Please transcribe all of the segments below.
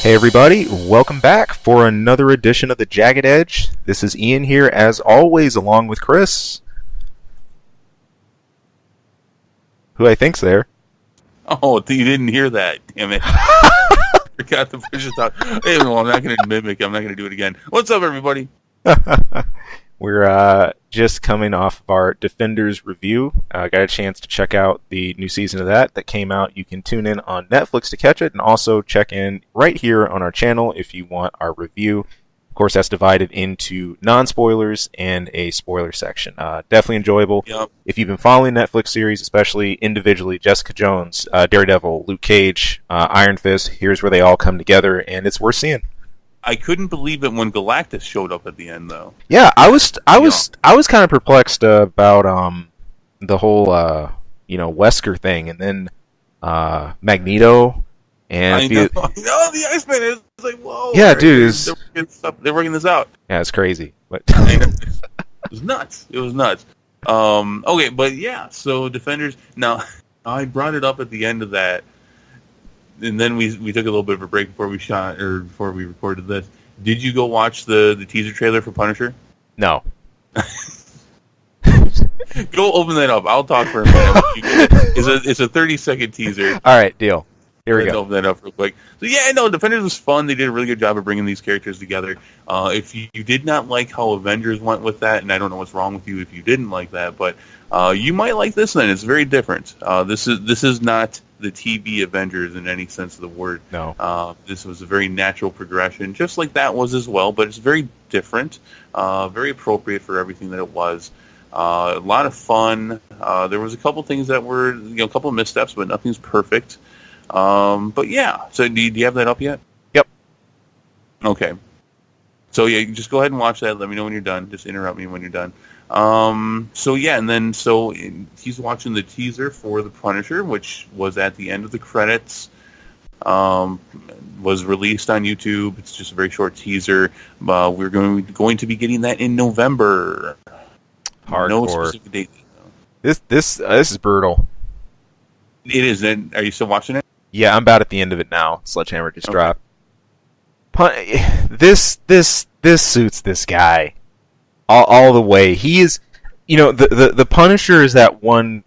Hey everybody, welcome back for another edition of the Jagged Edge. This is Ian here as always along with Chris, who I think's there. Oh, you didn't hear that, damn it. Forgot to push it out. Hey, well, I'm not going to mimic, I'm not going to do it again. What's up, everybody? We're just coming off of our Defenders review. Got a chance to check out the new season of that came out. You can tune in on Netflix to catch it, and also check in right here on our channel if you want our review. Of course, that's divided into non-spoilers and a spoiler section. Definitely enjoyable. Yep. If you've been following Netflix series, especially individually, Jessica Jones, Daredevil, Luke Cage, Iron Fist, here's where they all come together, and it's worth seeing. I couldn't believe it when Galactus showed up at the end, though. Yeah, I was kind of perplexed about the whole Wesker thing, and then Magneto and I know. The Iceman is like, whoa. Yeah, dude, they're working this out. Yeah, it's crazy, but It was nuts. It was nuts. Okay, but yeah, so Defenders. Now, I brought it up at the end of that. And then we took a little bit of a break before we recorded this. Did you go watch the teaser trailer for Punisher? No. Go open that up. I'll talk for a minute. It's a 30-second teaser. All right, deal. Here we Let's go. open that up real quick. So yeah, no, Defenders was fun. They did a really good job of bringing these characters together. If you did not like how Avengers went with that, and I don't know what's wrong with you if you didn't like that, but you might like this one. It's very different. This is not the TV Avengers in any sense of the word. No. This was a very natural progression, just like that was as well, but it's very different, very appropriate for everything that it was. A lot of fun. There was a couple things that were, a couple of missteps, but nothing's perfect. But yeah, so do you have that up yet? Yep. Okay. So yeah, just go ahead and watch that. Let me know when you're done. Just interrupt me when you're done. So yeah, and then he's watching the teaser for The Punisher, which was at the end of the credits. Was released on YouTube. It's just a very short teaser. We're going to be getting that in November. Hardcore. No specific date. This is brutal. It is. Are you still watching it? Yeah, I'm about at the end of it now. Sledgehammer just dropped. This suits this guy all the way. He is, the Punisher is that one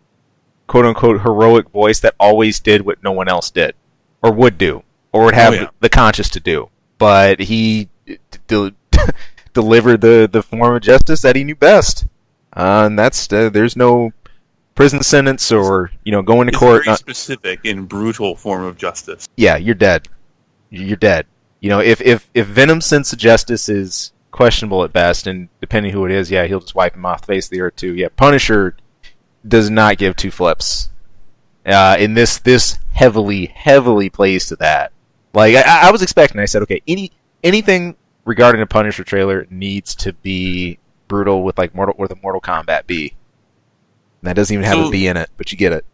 quote unquote heroic voice that always did what no one else did, or would do, or would have the conscience to do. But he delivered the form of justice that he knew best, and that's there's no prison sentence or going to court. Very specific and brutal form of justice. Yeah, you're dead. You're dead. If Venom's sense of justice is questionable at best, and depending who it is, yeah, he'll just wipe him off the face of the earth too. Yeah, Punisher does not give two flips. And this heavily plays to that. Like I was expecting. I said, okay, anything regarding a Punisher trailer needs to be brutal with like Mortal Kombat B. That doesn't even have a B in it, but you get it.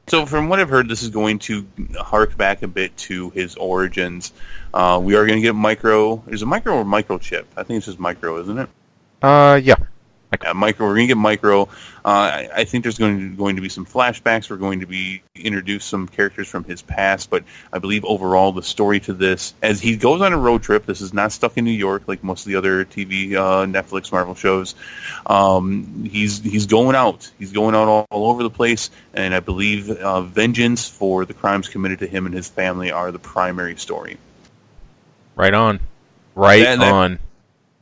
So from what I've heard, this is going to hark back a bit to his origins. We are going to get Micro. Is it Micro or Microchip? I think it's just Micro, isn't it? Yeah. Micro. We're going to get Micro. I think there's going to be some flashbacks. We're going to be introduce some characters from his past, but I believe overall the story to this, as he goes on a road trip, this is not stuck in New York like most of the other TV, Netflix, Marvel shows. He's going out. He's going out all over the place, and I believe vengeance for the crimes committed to him and his family are the primary story. Right on. On.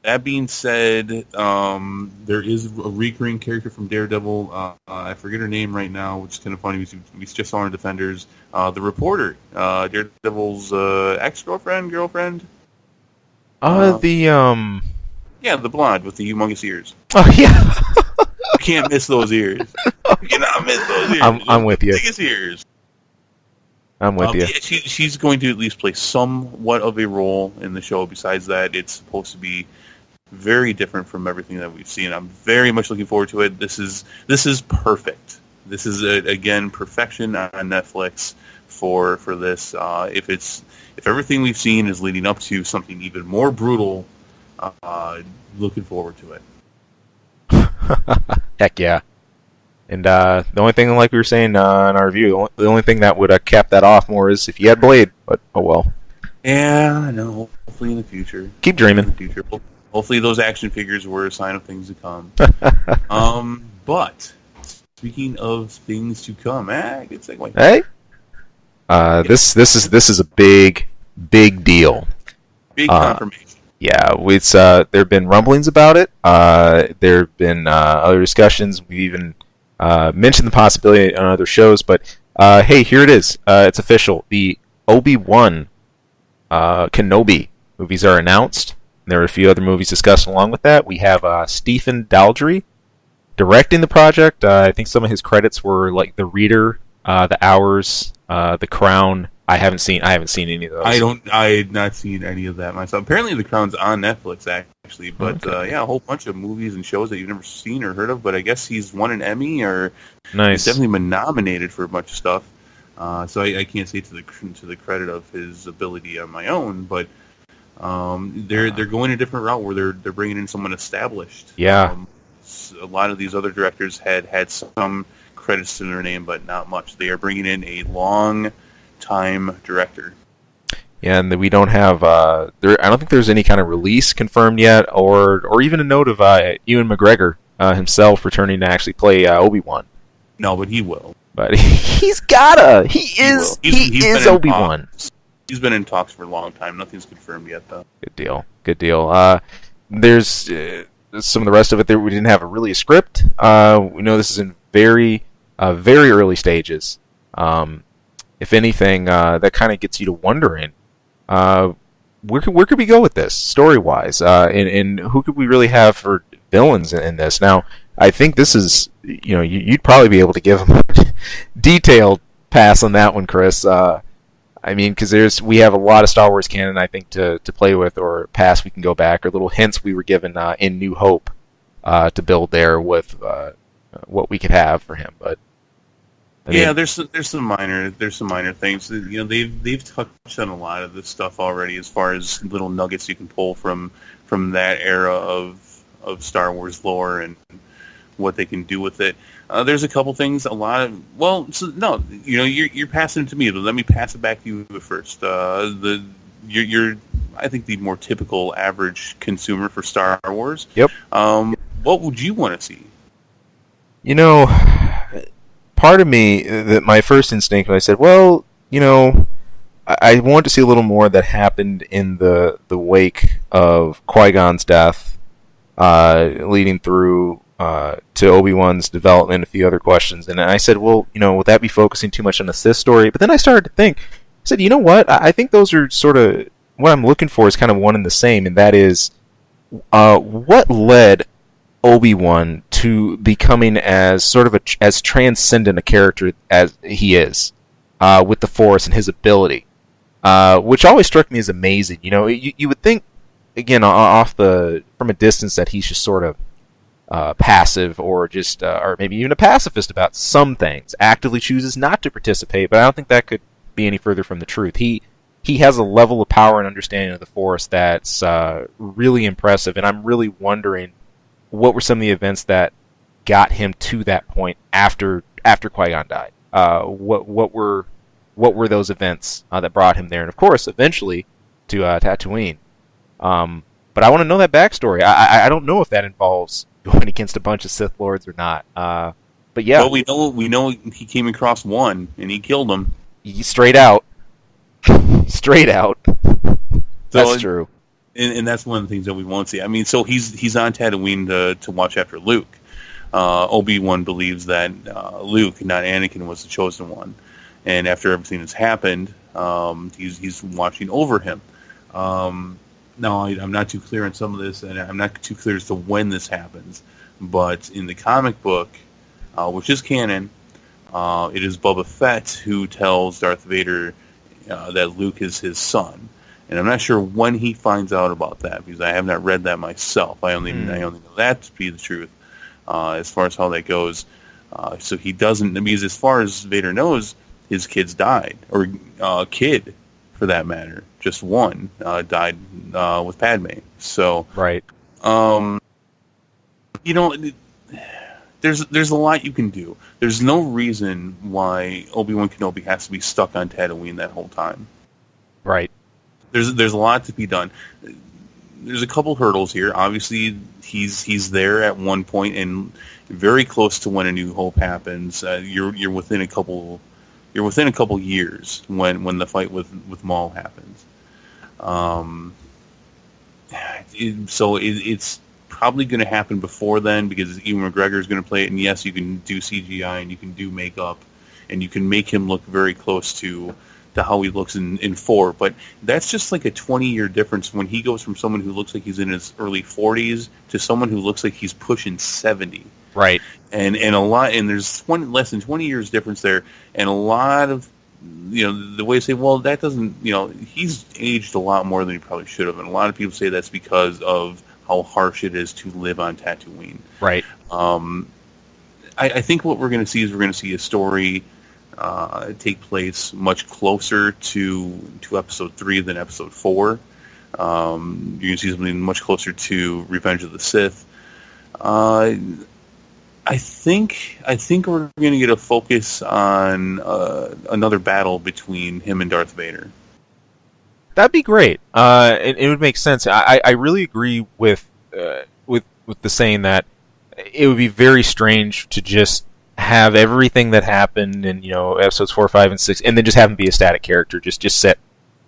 That being said, there is a recurring character from Daredevil. I forget her name right now, which is kind of funny. We just saw her in Defenders. The reporter, Daredevil's ex-girlfriend, girlfriend. Yeah, the blonde with the humongous ears. Oh yeah, you can't miss those ears. You cannot miss those ears. I'm with you. Biggest ears. I'm with you. Yeah, she's going to at least play somewhat of a role in the show. Besides that, it's supposed to be very different from everything that we've seen. I'm very much looking forward to it. This is perfect. This is again perfection on Netflix for this. If everything we've seen is leading up to something even more brutal, looking forward to it. Heck yeah. And the only thing, like we were saying in our review, the only thing that would cap that off more is if you had Blade. But oh well. Yeah, I know. Hopefully in the future. Keep dreaming. Hopefully those action figures were a sign of things to come. But speaking of things to come, good segue. Hey, this is a big deal. Big confirmation. Yeah, it's there have been rumblings about it. There have been other discussions. We've even mentioned the possibility on other shows. But hey, here it is. It's official. The Obi-Wan Kenobi movies are announced. There are a few other movies discussed along with that. We have Stephen Daldry directing the project. I think some of his credits were like The Reader, The Hours, The Crown. I haven't seen any of those. I had not seen any of that myself. Apparently, The Crown's on Netflix actually, but yeah, a whole bunch of movies and shows that you've never seen or heard of. But I guess he's won an Emmy or nice. He's definitely been nominated for a bunch of stuff. So I can't say to the credit of his ability on my own, but they're going a different route where they're bringing in someone established. Yeah, a lot of these other directors had some credits to their name, but not much. They are bringing in a long-time director. Yeah, and we don't have I don't think there's any kind of release confirmed yet, or even a note of Ewan McGregor himself returning to actually play Obi-Wan. No, but he will. But he's gotta. He is Obi-Wan. He's been in talks for a long time. Nothing's confirmed yet, though. Good deal. There's some of the rest of it there. We didn't have really a script. We know this is in very early stages. If anything, that kind of gets you to wondering, where could we go with this story-wise? And who could we really have for villains in this? Now, I think this is, you'd probably be able to give them a detailed pass on that one, Chris. I mean, because we have a lot of Star Wars canon, I think, to play with, or past we can go back, or little hints we were given in New Hope to build there with what we could have for him. But there's some minor things. They've touched on a lot of this stuff already, as far as little nuggets you can pull from that era of Star Wars lore and what they can do with it. There's a couple things. You're passing it to me, but let me pass it back to you first. You're I think the more typical average consumer for Star Wars. Yep. What would you want to see? Part of me, that my first instinct, when I said, well, I want to see a little more that happened in the wake of Qui-Gon's death, leading through to Obi-Wan's development, a few other questions. And I said, well, would that be focusing too much on the Sith story? But then I started to think, I said, you know what? I think those are sort of, what I'm looking for is kind of one and the same, and that is, what led Obi-Wan to becoming as sort of as transcendent a character as he is, with the Force and his ability, which always struck me as amazing. You would think, again, from a distance, that he's just sort of passive, or just or maybe even a pacifist about some things, actively chooses not to participate, but I don't think that could be any further from the truth. He has a level of power and understanding of the Force that's really impressive, and I'm really wondering what were some of the events that got him to that point after Qui-Gon died. What were those events that brought him there, and of course eventually to Tatooine. But I want to know that backstory. I don't know if that involves going against a bunch of Sith Lords or not. But yeah. Well, we know he came across one and he killed him. Straight out. That's true. And that's one of the things that we won't see. I mean, so he's on Tatooine to watch after Luke. Obi-Wan believes that Luke, not Anakin, was the chosen one. And after everything that's happened, he's watching over him. Now, I'm not too clear on some of this, and I'm not too clear as to when this happens. But in the comic book, which is canon, it is Boba Fett who tells Darth Vader that Luke is his son. And I'm not sure when he finds out about that, because I have not read that myself. I only know that to be the truth, as far as how that goes. So he doesn't, because as far as Vader knows, his kids died, or kid, for that matter, just one died with Padme. So right, there's a lot you can do. There's no reason why Obi-Wan Kenobi has to be stuck on Tatooine that whole time. Right. there's a lot to be done. There's a couple hurdles here. Obviously, he's there at one point and very close to when A New Hope happens. You're within a couple years when the fight with Maul happens. It's probably going to happen before then because Ewan McGregor is going to play it. And yes, you can do CGI and you can do makeup and you can make him look very close to how he looks in 4, but that's just like a 20-year difference when he goes from someone who looks like he's in his early 40s to someone who looks like he's pushing 70. Right. And there's less than 20 years difference there, and a lot of the way to say, well, that doesn't, he's aged a lot more than he probably should have, and a lot of people say that's because of how harsh it is to live on Tatooine. Right. I think what we're going to see a story take place much closer to Episode 3 than Episode 4. You're going to see something much closer to Revenge of the Sith. I think we're going to get a focus on another battle between him and Darth Vader. That'd be great. It would make sense. I really agree with the saying that it would be very strange to just have everything that happened in episodes 4, 5, and 6, and then just have him be a static character. Just sit,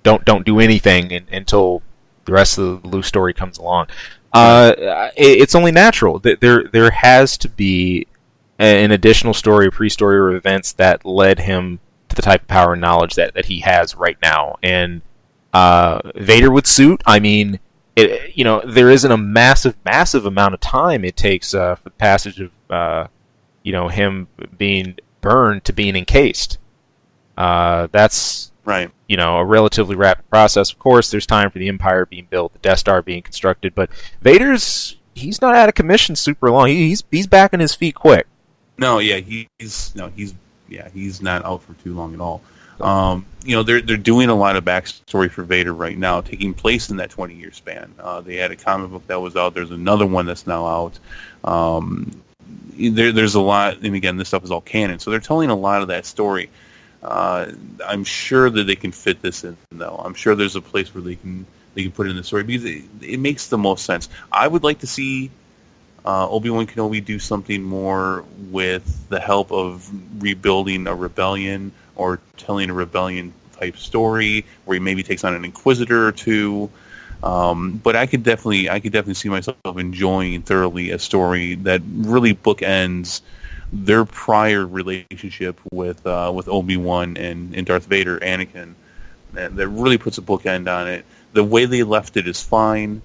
don't do anything until the rest of the Luke story comes along. It's only natural that there has to be an additional story, a pre-story, or events that led him to the type of power and knowledge that he has right now. And Vader would suit. I mean, there isn't a massive amount of time it takes for the passage of him being burned to being encased. That's right. A relatively rapid process. Of course, there's time for the Empire being built, the Death Star being constructed, but he's not out of commission super long. He's back on his feet quick. No, yeah, he's not out for too long at all. They're doing a lot of backstory for Vader right now, taking place in that 20-year span. They had a comic book that was out. There's another one that's now out. There's a lot, and again, this stuff is all canon, so they're telling a lot of that story. I'm sure that they can fit this in, though. I'm sure there's a place where they can put it in the story because it makes the most sense. I would like to see Obi-Wan Kenobi do something more with the help of rebuilding a rebellion or telling a rebellion type story where he maybe takes on an Inquisitor or two. But I could definitely see myself enjoying thoroughly a story that really bookends their prior relationship with Obi-Wan and Darth Vader, Anakin. That really puts a bookend on it. The way they left it is fine,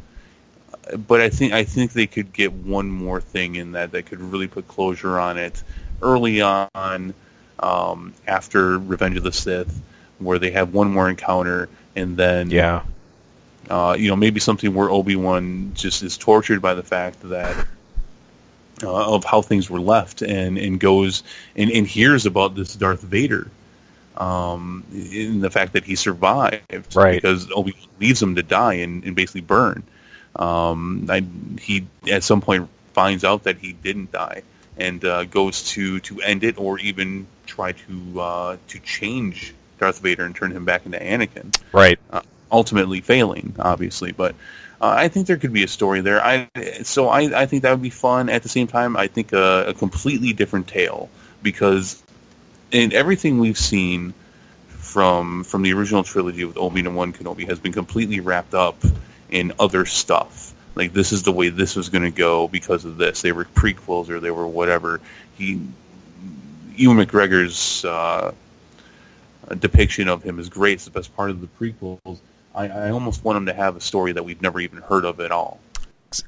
but I think they could get one more thing in that could really put closure on it early on, after Revenge of the Sith, where they have one more encounter and then maybe something where Obi-Wan just is tortured by the fact that of how things were left and goes and hears about this Darth Vader, in the fact that he survived, right? Because Obi-Wan leaves him to die and basically burn. He at some point finds out that he didn't die and goes to end it or even try to change Darth Vader and turn him back into Anakin. Right. Ultimately failing, obviously, but I think there could be a story there. I think that would be fun. At the same time, I think a completely different tale, because in everything we've seen from the original trilogy with Obi-Wan Kenobi has been completely wrapped up in other stuff. Like, this is the way this was going to go because of this. They were prequels or they were whatever. Ewan McGregor's depiction of him is great. It's the best part of the prequels. I almost want him to have a story that we've never even heard of at all.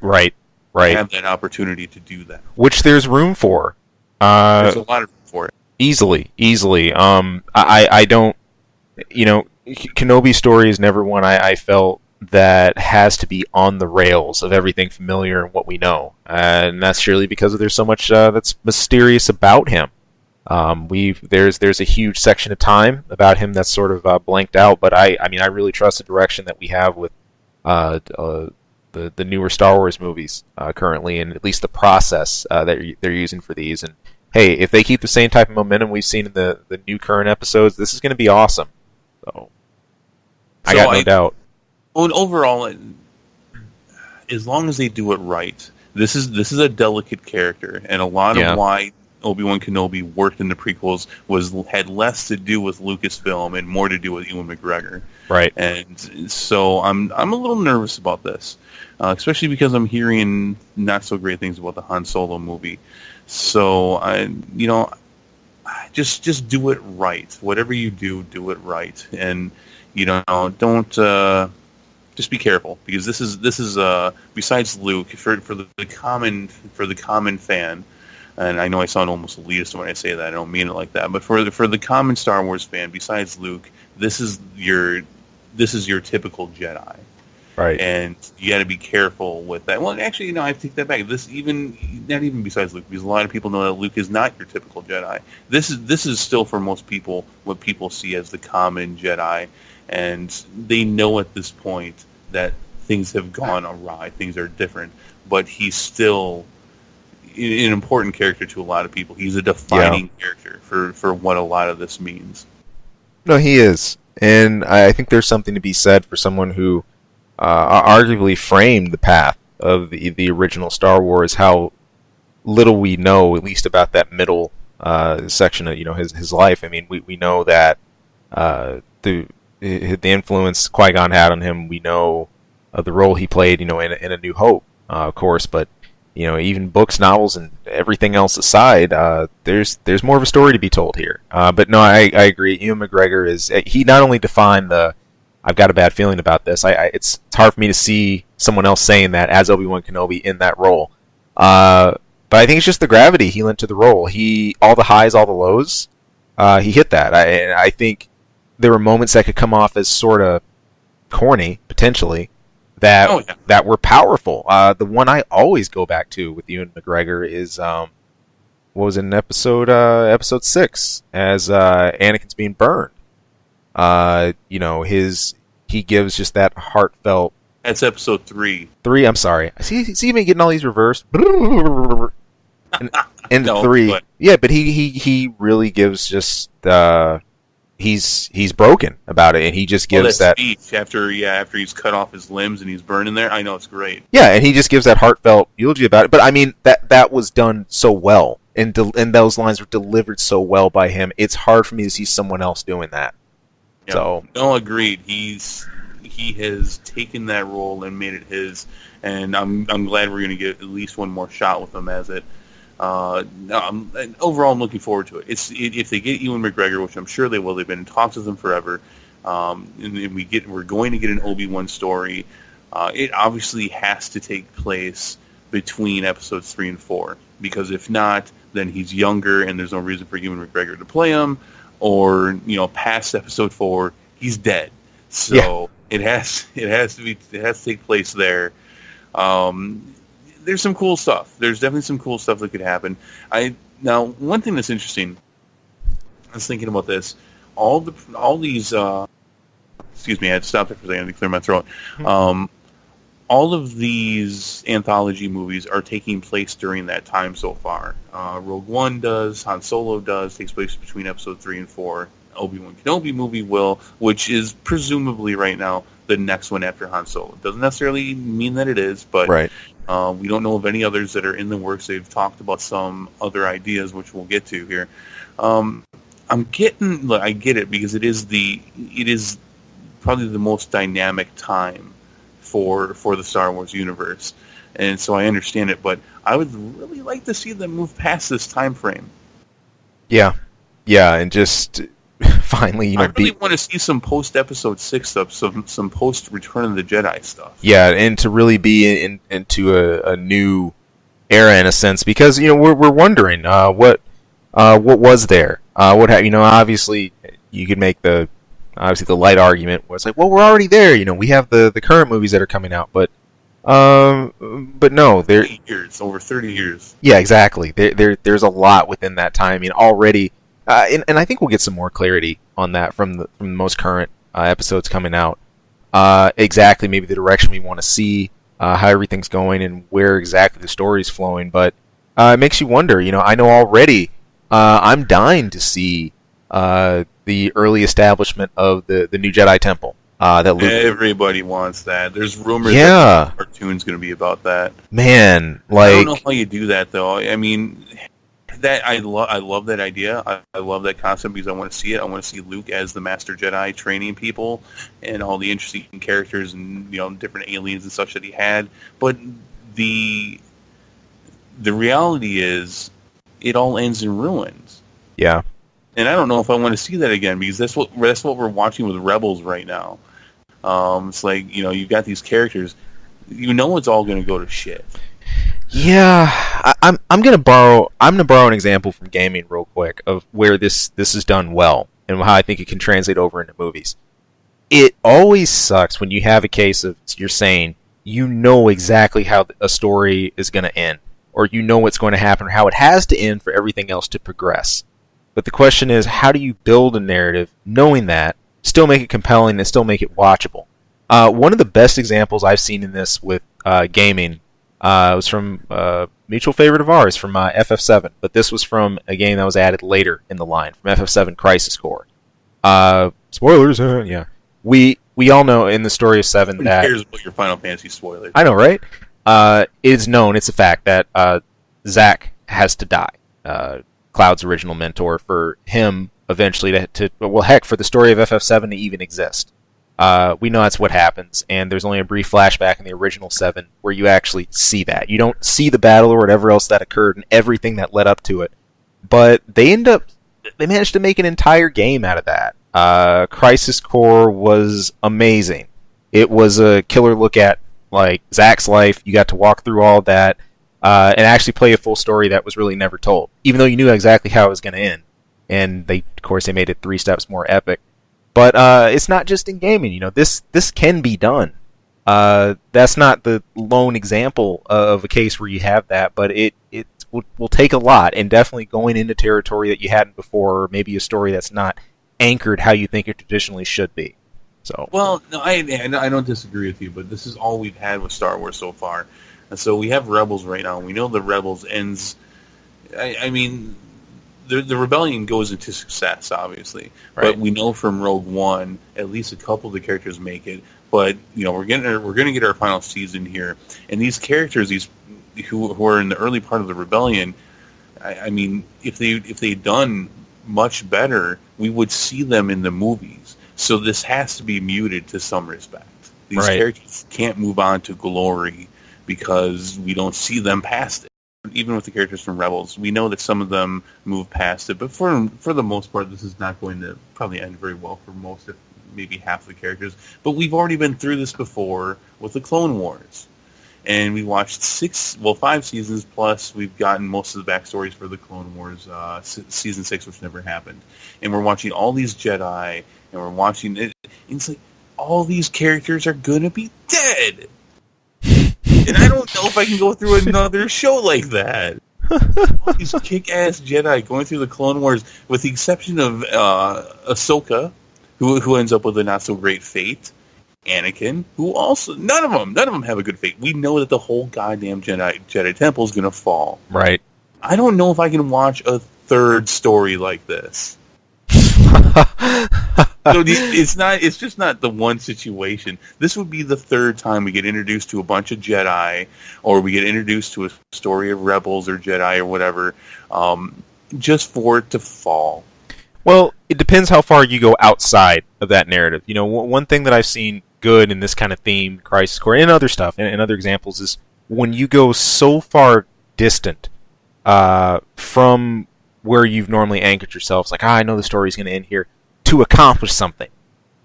Right. Have that opportunity to do that. Which there's room for. There's a lot of room for it. Easily. I don't... Kenobi's story is never one I felt that has to be on the rails of everything familiar and what we know. And that's surely because there's so much that's mysterious about him. There's a huge section of time about him that's sort of blanked out, but I really trust the direction that we have with the newer Star Wars movies currently, and at least the process that they're using for these. And hey, if they keep the same type of momentum we've seen in the new current episodes, this is going to be awesome. So I got no doubt. and overall, as long as they do it right, this is a delicate character, and a lot of why Obi-Wan Kenobi worked in the prequels had less to do with Lucasfilm and more to do with Ewan McGregor. Right. And so I'm a little nervous about this, especially because I'm hearing not so great things about the Han Solo movie. So just do it right. Whatever you do it right, and don't just be careful, because this is besides Luke, for the common fan. And I know I sound almost elitist when I say that. I don't mean it like that. But for the common Star Wars fan, besides Luke, this is your typical Jedi. Right. And you got to be careful with that. Well, actually, I take that back. Not even besides Luke, because a lot of people know that Luke is not your typical Jedi. This is still, for most people, what people see as the common Jedi, and they know at this point that things have gone awry, things are different. But he's still an important character to a lot of people. He's a defining character for what a lot of this means. No, he is. And I think there's something to be said for someone who arguably framed the path of the original Star Wars, how little we know, at least about that middle section of his life. I mean, we know that the influence Qui-Gon had on him. We know the role he played, in A New Hope, of course, but even books, novels, and everything else aside, there's more of a story to be told here. But no, I agree. Ewan McGregor he not only defined I've got a bad feeling about this. It's hard for me to see someone else saying that as Obi-Wan Kenobi in that role. But I think it's just the gravity he lent to the role. All the highs, all the lows, he hit that. I think there were moments that could come off as sort of corny, potentially, that were powerful. The one I always go back to with Ewan McGregor is what was it, in episode 6, as Anakin's being burned. He gives just that heartfelt. That's episode 3. 3. I'm sorry. See me getting all these reversed. And 3. But... yeah, but he really gives just. He's broken about it, and he just gives that speech after he's cut off his limbs and he's burning there. I know, it's great. Yeah, and he just gives that heartfelt eulogy about it. But I mean, that was done so well, and those lines were delivered so well by him. It's hard for me to see someone else doing that. Yeah. So no, agreed. He has taken that role and made it his, and I'm glad we're going to get at least one more shot with him as it. Overall, I'm looking forward to it. If they get Ewan McGregor, which I'm sure they will, they've been in talks with him forever, and we're going to get an Obi-Wan story. It obviously has to take place between episodes 3 and 4, because if not, then he's younger and there's no reason for Ewan McGregor to play him, or past episode 4, he's dead. So it has to take place there. There's some cool stuff. There's definitely some cool stuff that could happen. Now, one thing that's interesting, I was thinking about this. All these, excuse me, I had to stop there for a second to clear my throat. All of these anthology movies are taking place during that time so far. Rogue One does, Han Solo does, takes place between episode 3 and 4. Obi-Wan Kenobi movie will, which is presumably right now the next one after Han Solo. Doesn't necessarily mean that it is, but right. We don't know of any others that are in the works. They've talked about some other ideas, which we'll get to here. I get it, because it is probably the most dynamic time for the Star Wars universe, and so I understand it. But I would really like to see them move past this time frame. Yeah, and just finally, I really want to see some post Episode 6 stuff, some post Return of the Jedi stuff. Yeah, and to really be into a new era in a sense, because we're wondering what was there, obviously you could make the light argument where it's like, well, we're already there, we have the current movies that are coming out, but no, they're over 30 years. Yeah, exactly. There's a lot within that time. I mean, already. And I think we'll get some more clarity on that from the most current episodes coming out. Exactly, maybe the direction we want to see, how everything's going, and where exactly the story's flowing. But it makes you wonder. I know already. I'm dying to see the early establishment of the new Jedi Temple. That Luke. Everybody wants that. There's rumors Yeah, that the cartoon's going to be about that. man, I don't know like how you do that though. I mean, that I love that idea. I love that concept because I want to see it. I want to see Luke as the Master Jedi training people and all the interesting characters and different aliens and such that he had. But the reality is, it all ends in ruins. yeah. And I don't know if I want to see that again because that's what we're watching with Rebels right now. It's like you've got these characters, it's all going to go to shit. Yeah, I'm gonna borrow an example from gaming real quick of where this is done well and how I think it can translate over into movies. It always sucks when you have a case of you're saying exactly how a story is going to end, or what's going to happen, or how it has to end for everything else to progress. But the question is, how do you build a narrative knowing that, still make it compelling, and still make it watchable? One of the best examples I've seen in this with gaming was from a mutual favorite of ours from FF7, but this was from a game that was added later in the line, from FF7 Crisis Core. Spoilers, yeah. We all know in the story of 7 that... Who cares about your Final Fantasy spoilers? I know, right? It is known, it's a fact, that Zack has to die. Cloud's original mentor, for him eventually for the story of FF7 to even exist. We know that's what happens, and there's only a brief flashback in the original 7 where you actually see that. You don't see the battle or whatever else that occurred and everything that led up to it, but they managed to make an entire game out of that. Crisis Core was amazing. It was a killer look at Zack's life. You got to walk through all that and actually play a full story that was really never told, even though you knew exactly how it was going to end. And they made it 3 steps more epic. But it's not just in gaming. This can be done. That's not the lone example of a case where you have that, but it will take a lot, and definitely going into territory that you hadn't before, or maybe a story that's not anchored how you think it traditionally should be. So, well, no, I don't disagree with you, but this is all we've had with Star Wars so far. And so we have Rebels right now, and we know the Rebels ends... I mean... The rebellion goes into success, obviously, right. But we know from Rogue One at least a couple of the characters make it. But we're going to get our final season here, and these characters, these who are in the early part of the rebellion, I mean, if they'd done much better, we would see them in the movies. So this has to be muted to some respect. These characters can't move on to glory because we don't see them past it. Even with the characters from Rebels, we know that some of them move past it, but for the most part, this is not going to probably end very well for most, if maybe half of the characters. But we've already been through this before with the Clone Wars, and we watched 5 seasons plus. We've gotten most of the backstories for the Clone Wars, season 6, which never happened, and we're watching all these Jedi, and we're watching it. And it's like all these characters are gonna be dead. And I don't know if I can go through another show like that. All these kick-ass Jedi going through the Clone Wars, with the exception of Ahsoka, who ends up with a not-so-great fate. Anakin, who also... None of them have a good fate. We know that the whole goddamn Jedi Temple is going to fall. Right. I don't know if I can watch a third story like this. So it's just not the one situation. This would be the third time we get introduced to a bunch of Jedi, or we get introduced to a story of Rebels or Jedi or whatever, just for it to fall. Well, it depends how far you go outside of that narrative. One thing that I've seen good in this kind of theme, Crisis Core, and other stuff, and other examples, is when you go so far distant from where you've normally anchored yourself. It's like, I know the story's going to end here. To accomplish something,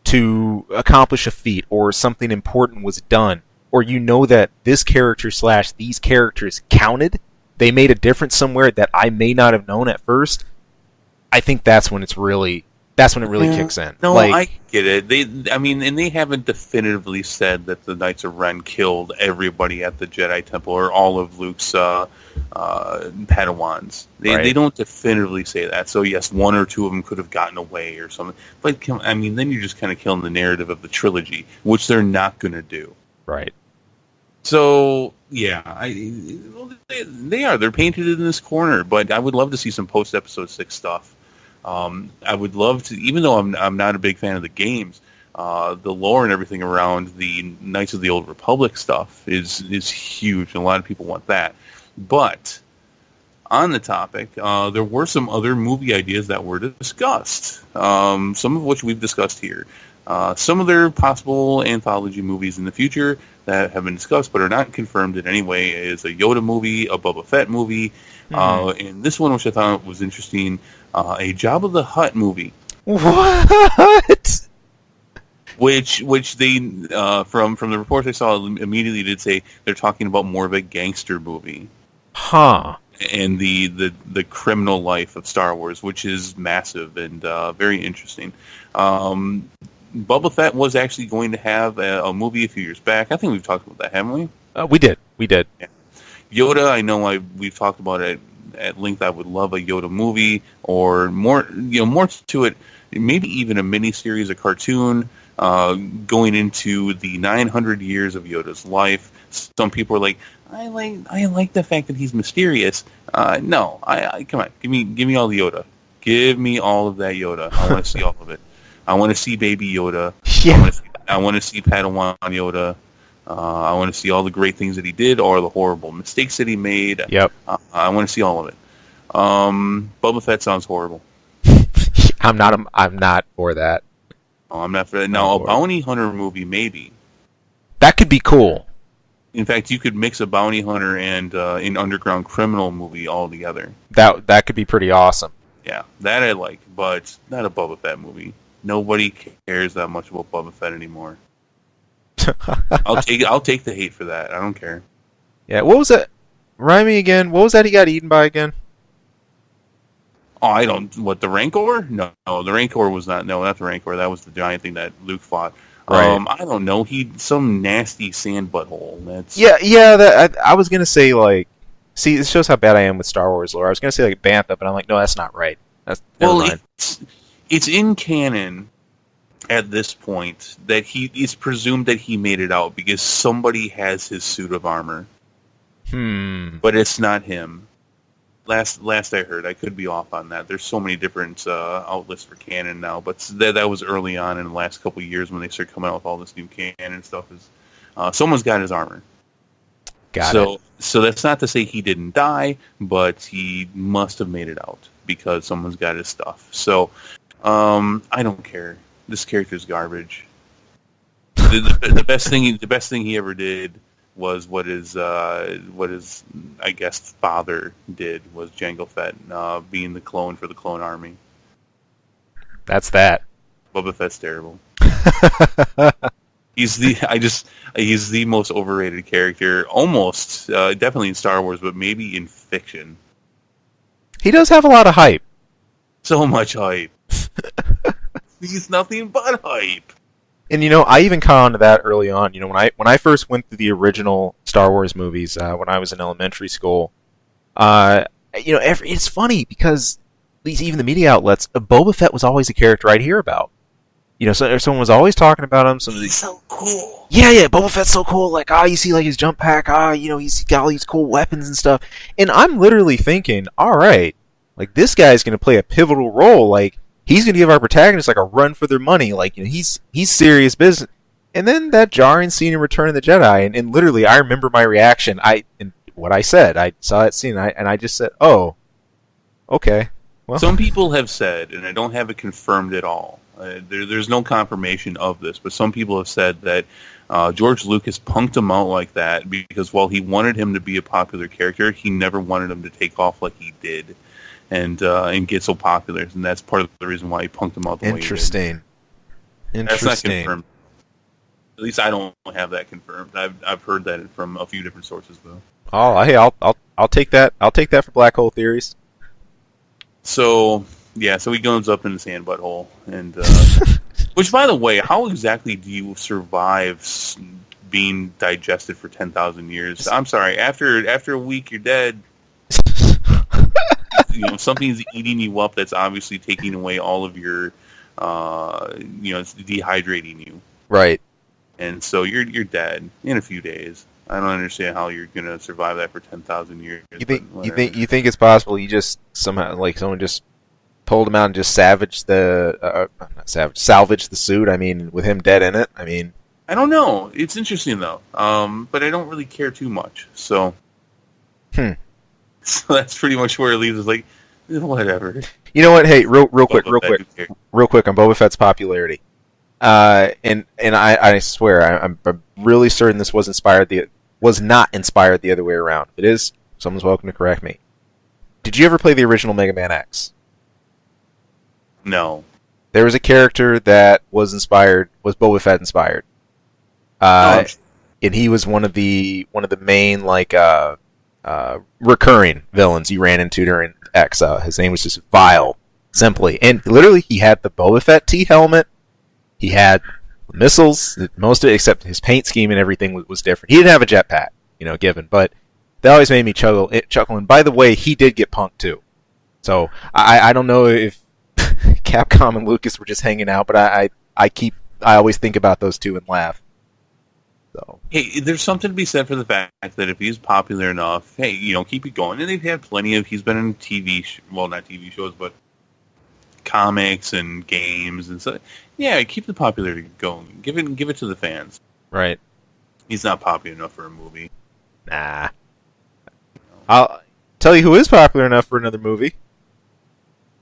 to accomplish a feat, or something important was done, or that this character / these characters counted, they made a difference somewhere that I may not have known at first. I think that's when it really kicks in. No, I get it. They haven't definitively said that the Knights of Ren killed everybody at the Jedi Temple or all of Luke's Padawans. They don't definitively say that. So yes, 1 or 2 of them could have gotten away or something. But then you're just kind of killing the narrative of the trilogy, which they're not going to do. Right. So yeah, they are. They're painted in this corner. But I would love to see some post-Episode 6 stuff. I would love to, even though I'm not a big fan of the games, the lore and everything around the Knights of the Old Republic stuff is huge, and a lot of people want that. But on the topic, there were some other movie ideas that were discussed, some of which we've discussed here. Some other possible anthology movies in the future that have been discussed but are not confirmed in any way is a Yoda movie, a Boba Fett movie, and this one, which I thought was interesting, a Jabba the Hutt movie. What? Which they from the reports I saw immediately did say they're talking about more of a gangster movie. Huh. And the criminal life of Star Wars, which is massive and very interesting. Boba Fett was actually going to have a movie a few years back. I think we've talked about that, haven't we? We did. Yeah. Yoda, I know we've talked about it at length. I would love a Yoda movie, or more to it, maybe even a mini-series, a cartoon, going into the 900 years of Yoda's life. Some people are like, I like the fact that he's mysterious. No, I come on, give me all the Yoda. Give me all of that Yoda. I want to see all of it. I want to see Baby Yoda. Yeah. I want to see Padawan Yoda. I want to see all the great things that he did, or the horrible mistakes that he made. Yep. I want to see all of it. Boba Fett sounds horrible. I'm not for that. Oh, I'm not for that. Now, a bounty hunter movie, maybe. That could be cool. In fact, you could mix a bounty hunter and an underground criminal movie all together. That could be pretty awesome. Yeah, that I like, but not a Boba Fett movie. Nobody cares that much about Boba Fett anymore. I'll take the hate for that. I don't care. Yeah, what was that? Remind me again. What was that he got eaten by again? Oh, I don't. What, the Rancor? No, the Rancor was not. No, not the Rancor. That was the giant thing that Luke fought. Right. I don't know. Some nasty sand butthole. That's Yeah. That I was gonna say, like, see, this shows how bad I am with Star Wars lore. I was gonna say like Bantha, but I'm like, no, that's not right. Never mind. It's in canon at this point that it's presumed that he made it out because somebody has his suit of armor. But it's not him. Last I heard, I could be off on that. There's so many different outlets for canon now, but that was early on in the last couple of years when they started coming out with all this new canon stuff. Someone's got his armor. Got it. So that's not to say he didn't die, but he must have made it out because someone's got his stuff. So I don't care. This character's garbage. The best thing he ever did was what his I guess father did, was Jango Fett, being the clone for the clone army. That's that. Boba Fett's terrible. He's the most overrated character, almost definitely in Star Wars, but maybe in fiction. He does have a lot of hype. So much hype. He's nothing but hype. And I even caught on to that early on. When I first went through the original Star Wars movies when I was in elementary school, it's funny because even the media outlets, Boba Fett was always a character I'd hear about. So someone was always talking about him. He's so cool. Yeah, Boba Fett's so cool. Like, you see like his jump pack. He's got all these cool weapons and stuff. And I'm literally thinking, all right, like this guy's going to play a pivotal role. Like, he's going to give our protagonist like a run for their money. Like, he's serious business. And then that jarring scene in Return of the Jedi, and literally, I remember my reaction. And what I said, I saw that scene, and I just said, "Oh, okay." Well, some people have said, and I don't have it confirmed at all. There's no confirmation of this, but some people have said that George Lucas punked him out like that because while he wanted him to be a popular character, he never wanted him to take off like he did. And get so popular, and that's part of the reason why he punked him out the way he did. Interesting. That's not confirmed. At least I don't have that confirmed. I've heard that from a few different sources, though. Oh, hey, I'll take that. I'll take that for black hole theories. So he goes up in the sand butthole, and which, by the way, how exactly do you survive being digested for 10,000 years? I'm sorry, after a week, you're dead. Something's eating you up that's obviously taking away all of your, it's dehydrating you. Right. And so you're dead in a few days. I don't understand how you're going to survive that for 10,000 years. You think it's possible you just somehow, like, someone just pulled him out and just salvaged the suit. I mean, with him dead in it. I mean, I don't know. It's interesting though, but I don't really care too much. So, so that's pretty much where it leaves. Is like, whatever. You know what? Hey, real quick on Boba Fett's popularity. And I swear I'm really certain this was not inspired the other way around. If it is, someone's welcome to correct me. Did you ever play the original Mega Man X? No. There was a character that was Boba Fett inspired. And he was one of the main recurring villains you ran into during X. His name was just Vile, simply, and literally he had the Boba Fett T helmet. He had missiles, most of it, except his paint scheme and everything was different. He didn't have a jetpack, given, but that always made me chuckle. And by the way, he did get punked too. So I don't know if Capcom and Lucas were just hanging out, but I always think about those two and laugh. So hey, there's something to be said for the fact that if he's popular enough, hey, keep it going. And they've had plenty of. He's been in not TV shows, but comics and games and so. Yeah, keep the popularity going. Give it to the fans. Right. He's not popular enough for a movie. Nah. I'll tell you who is popular enough for another movie.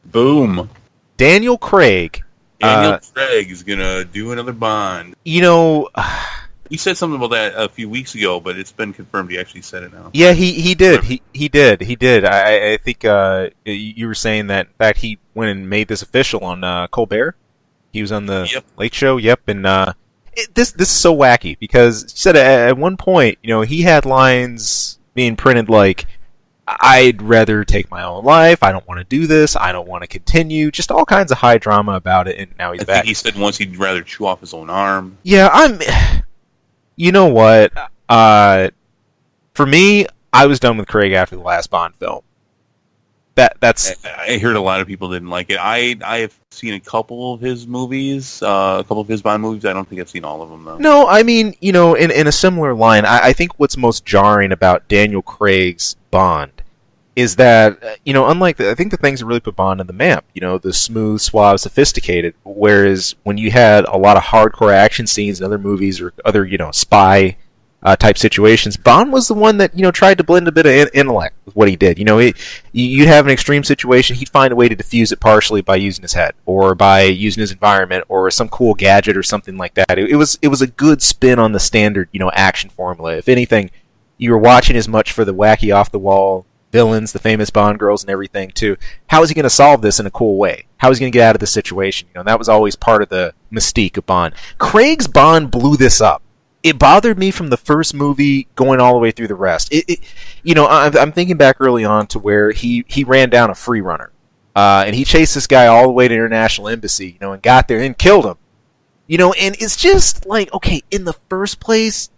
Boom. Daniel Craig. Daniel Craig is gonna do another Bond. He said something about that a few weeks ago, but it's been confirmed. He actually said it now. Yeah, he did. He did. I think you were saying that. In fact, he went and made this official on Colbert. He was on the Late Show. Yep, and this is so wacky because he said at one point, he had lines being printed like, "I'd rather take my own life. I don't want to do this. I don't want to continue." Just all kinds of high drama about it, and now he's back. I think he said once he'd rather chew off his own arm. Yeah, You know what? For me, I was done with Craig after the last Bond film. That's. I heard a lot of people didn't like it. I have seen a couple of his movies, a couple of his Bond movies. I don't think I've seen all of them though. No, I mean, in a similar line, I think what's most jarring about Daniel Craig's Bond is that, unlike I think the things that really put Bond on the map, the smooth, suave, sophisticated, whereas when you had a lot of hardcore action scenes in other movies or other, spy type situations, Bond was the one that, tried to blend a bit of intellect with what he did. You'd have an extreme situation, he'd find a way to diffuse it partially by using his head or by using his environment or some cool gadget or something like that. It was a good spin on the standard, action formula. If anything, you were watching as much for the wacky off-the-wall villains, the famous Bond girls, and everything too. How is he going to solve this in a cool way? How is he going to get out of this situation? That was always part of the mystique of Bond. Craig's Bond blew this up. It bothered me from the first movie going all the way through the rest. I'm thinking back early on to where he ran down a free runner, and he chased this guy all the way to International Embassy, and got there and killed him. And it's just like, okay, in the first place,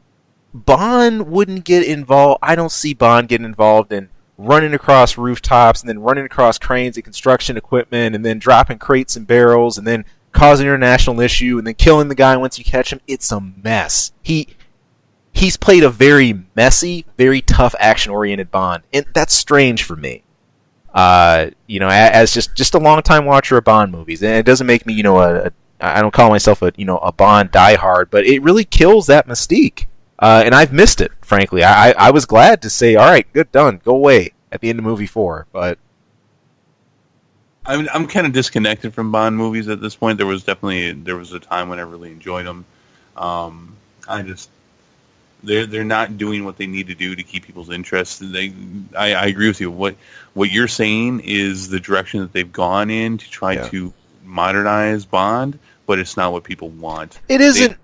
Bond wouldn't get involved. I don't see Bond getting involved in running across rooftops and then running across cranes and construction equipment and then dropping crates and barrels and then causing an international issue and then killing the guy once you catch him. It's a mess. He's played a very messy, very tough, action-oriented Bond, and that's strange for me. As just a long-time watcher of Bond movies, and it doesn't make me, I don't call myself a Bond diehard, but it really kills that mystique. And I've missed it, frankly. I was glad to say, all right, good, done, go away at the end of movie 4. But I'm kind of disconnected from Bond movies at this point. There was a time when I really enjoyed them. They're not doing what they need to do to keep people's interest. I agree with you. What you're saying is the direction that they've gone in to try to modernize Bond, but it's not what people want. It isn't.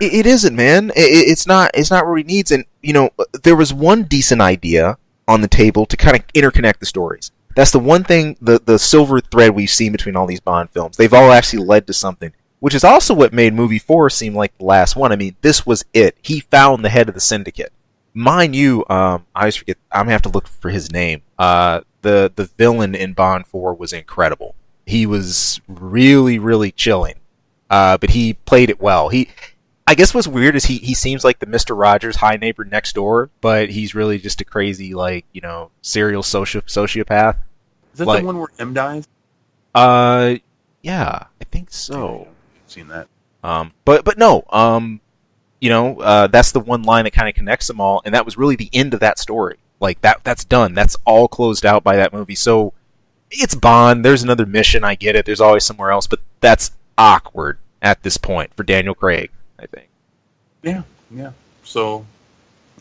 It isn't, man. It's not what he needs. And, there was one decent idea on the table to kind of interconnect the stories. That's the one thing, the silver thread we've seen between all these Bond films. They've all actually led to something, which is also what made movie 4 seem like the last one. I mean, this was it. He found the head of the syndicate. Mind you, I always forget, I'm going to have to look for his name. The villain in Bond 4 was incredible. He was really, really chilling. But he played it well. I guess what's weird is he seems like the Mr. Rogers high neighbor next door, but he's really just a crazy, serial sociopath. Is that the one where M dies? Uh, yeah, I think so. I've seen that. But no, that's the one line that kind of connects them all, and that was really the end of that story. Like that's done. That's all closed out by that movie. So it's Bond. There's another mission. I get it. There's always somewhere else, but that's awkward at this point for Daniel Craig, I think. Yeah. So,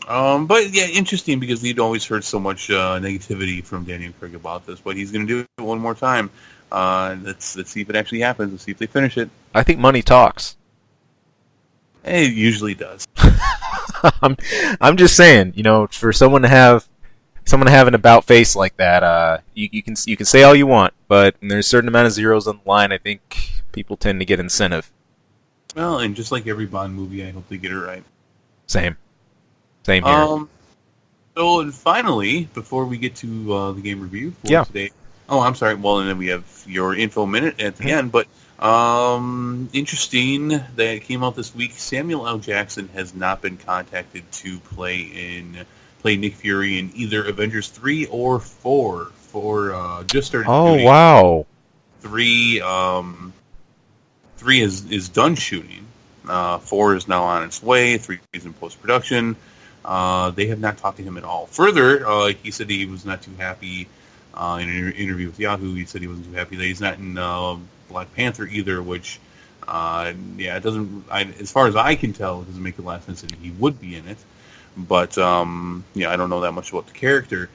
but yeah, interesting because we'd always heard so much negativity from Daniel Craig about this, but he's going to do it one more time. Let's see if it actually happens. Let's see if they finish it. I think money talks. It usually does. I'm just saying, for someone to have an about face like that, you can say all you want, but when there's a certain amount of zeros on the line, I think people tend to get incentive. Well, and just like every Bond movie, I hope they get it right. Same here. So, and finally, before we get to the game review for today... Oh, I'm sorry. Well, and then we have your info minute at the end, but interesting that it came out this week. Samuel L. Jackson has not been contacted to play Nick Fury in either Avengers 3 or 4 for just started shooting. Wow. 3 is done shooting. 4 is now on its way. 3 is in post-production. They have not talked to him at all. Further, he said he was not too happy in an interview with Yahoo. He said he wasn't too happy that he's not in Black Panther either, which, it doesn't, as far as I can tell, it doesn't make a lot of sense that he would be in it. But, I don't know that much about the character.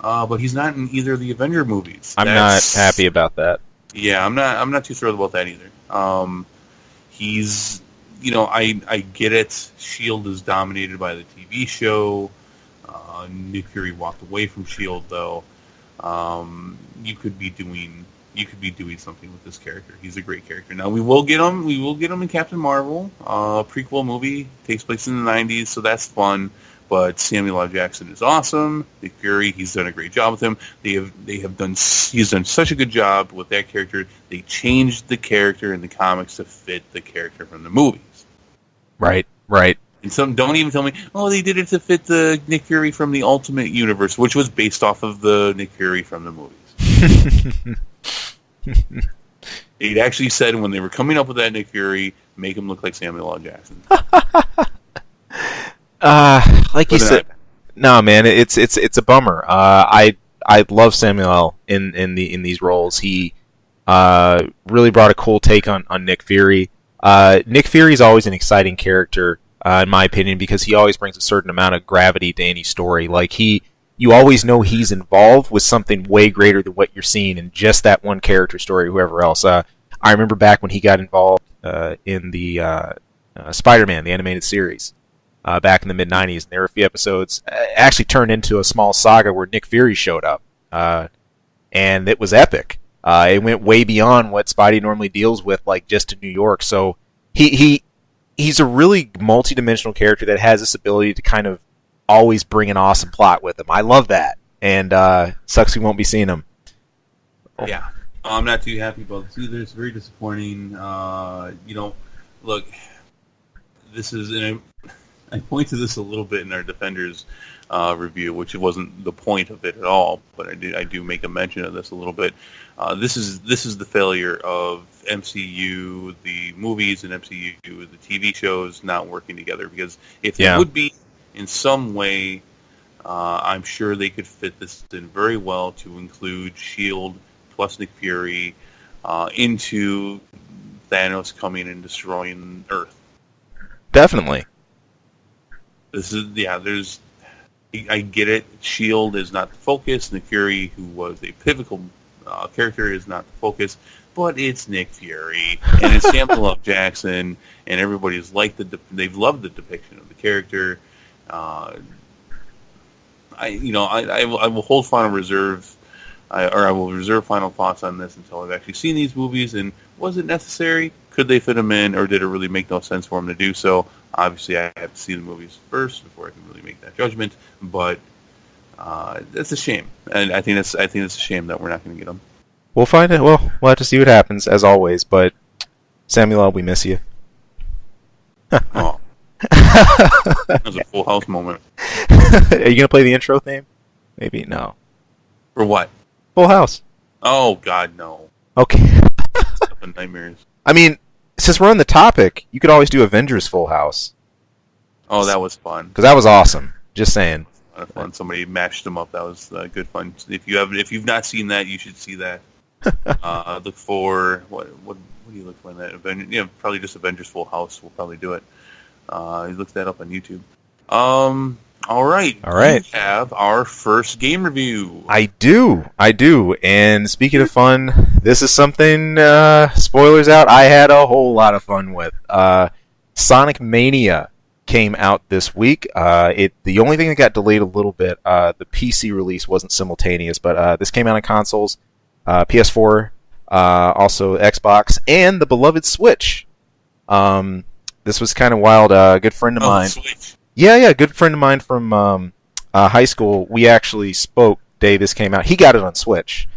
But he's not in either of the Avenger movies. I'm not happy about that. Yeah, I'm not too thrilled about that either. He's, I get it. S.H.I.E.L.D. is dominated by the TV show. Nick Fury walked away from S.H.I.E.L.D., though. You could be doing something with this character. He's a great character. Now we will get him in Captain Marvel. Prequel movie takes place in the 90s, so that's fun. But Samuel L. Jackson is awesome. Nick Fury, he's done a great job with him. He's done such a good job with that character. They changed the character in the comics to fit the character from the movies. Right. And some don't even tell me, they did it to fit the Nick Fury from the Ultimate Universe, which was based off of the Nick Fury from the movies. They'd actually said when they were coming up with that Nick Fury, make him look like Samuel L. Jackson. Like you said, no, man, it's a bummer. I love Samuel L. in these roles. He really brought a cool take on Nick Fury. Nick Fury is always an exciting character, in my opinion, because he always brings a certain amount of gravity to any story. Like you always know he's involved with something way greater than what you're seeing in just that one character story or whoever else. I remember back when he got involved in the Spider-Man, the animated series, back in the mid-'90s. And there were a few episodes actually turned into a small saga where Nick Fury showed up. And it was epic. It went way beyond what Spidey normally deals with, like just in New York. So he's a really multi-dimensional character that has this ability to kind of always bring an awesome plot with him. I love that. And sucks we won't be seeing him. Yeah. I'm not too happy about this either. It's very disappointing. Look, this is, and I point to this a little bit in our Defenders review, which it wasn't the point of it at all, but I do make a mention of this a little bit. This is the failure of MCU, the movies, and MCU, the TV shows not working together. Because if they would be in some way, I'm sure they could fit this in very well to include S.H.I.E.L.D. plus Nick Fury into Thanos coming and destroying Earth. Definitely. This is, I get it. S.H.I.E.L.D. is not the focus. Nick Fury, who was a pivotal character, is not the focus. But it's Nick Fury, and it's Samuel L. Jackson, and everybody's liked they've loved the depiction of the character. I will hold final reserve, I will reserve final thoughts on this until I've actually seen these movies. And was it necessary? Could they fit them in, or did it really make no sense for them to do so? Obviously, I have to see the movies first before I can really make that judgment. But that's a shame, and I think it's a shame that we're not going to get them. We'll find it. Well, we'll have to see what happens, as always. But Samuel L., we miss you. Oh, that was a Full House moment. Are you gonna play the intro theme? Maybe no. For what? Full House. Oh God, no. Okay. Up in nightmares. I mean, since we're on the topic, you could always do Avengers Full House. Oh, that was fun. Because that was awesome. Just saying. A lot of fun. Somebody mashed them up. That was good fun. If you've not seen that, you should see that. Look for what do you look for in that? Probably just Avengers Full House will probably do it. You look that up on YouTube. All right. We have our first game review. I do. And speaking of fun, this is something, spoilers out, I had a whole lot of fun with. Sonic Mania came out this week. The only thing that got delayed a little bit, the PC release wasn't simultaneous, but this came out on consoles, PS4, also Xbox, and the beloved Switch. This was kind of wild. A good friend of mine. Switch. Yeah, good friend of mine from high school. We actually spoke day this came out. He got it on Switch.